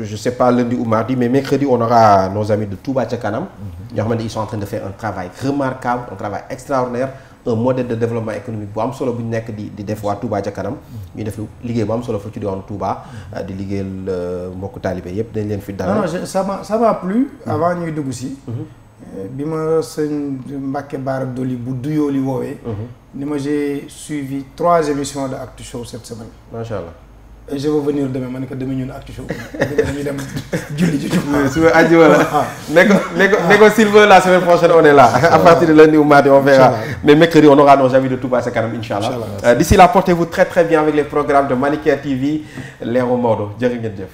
Je sais pas lundi ou mardi mais mercredi on aura nos amis de Touba ca kanam. ñoo xamante ils sont en train de faire un travail remarquable un travail extraordinaire. un modèle de développement économique bu am solo bu ñu nekk di def waa Touba ca kanam ñu def liggéey bu am solo fa ci diwaanu Touba di liggéeyal mbokku taalibe yépp dañ leen fi dalal. non ça m'a plu avant ñuy dugg si. bi ma sëñ Mbacke Bara Dolly bu duyoo li woowee. ni ma j'ai suivi 3 émissions de Actu Show cette semaine. macha allah. et je veux venir demain ma ne ko demain ñun Actu Show. dañuy dem julli ji suba àjji wala. ne ko Sylvain la semaine prochaine on est là. à partir de lundi ou mardi on verra. mais mercredi on aura nos amis de Touba ca kanam inchallah. D'ici là portez-vous très très bien avec les programmes de Malika TV Leeru Maodo jërë ngeen jëf.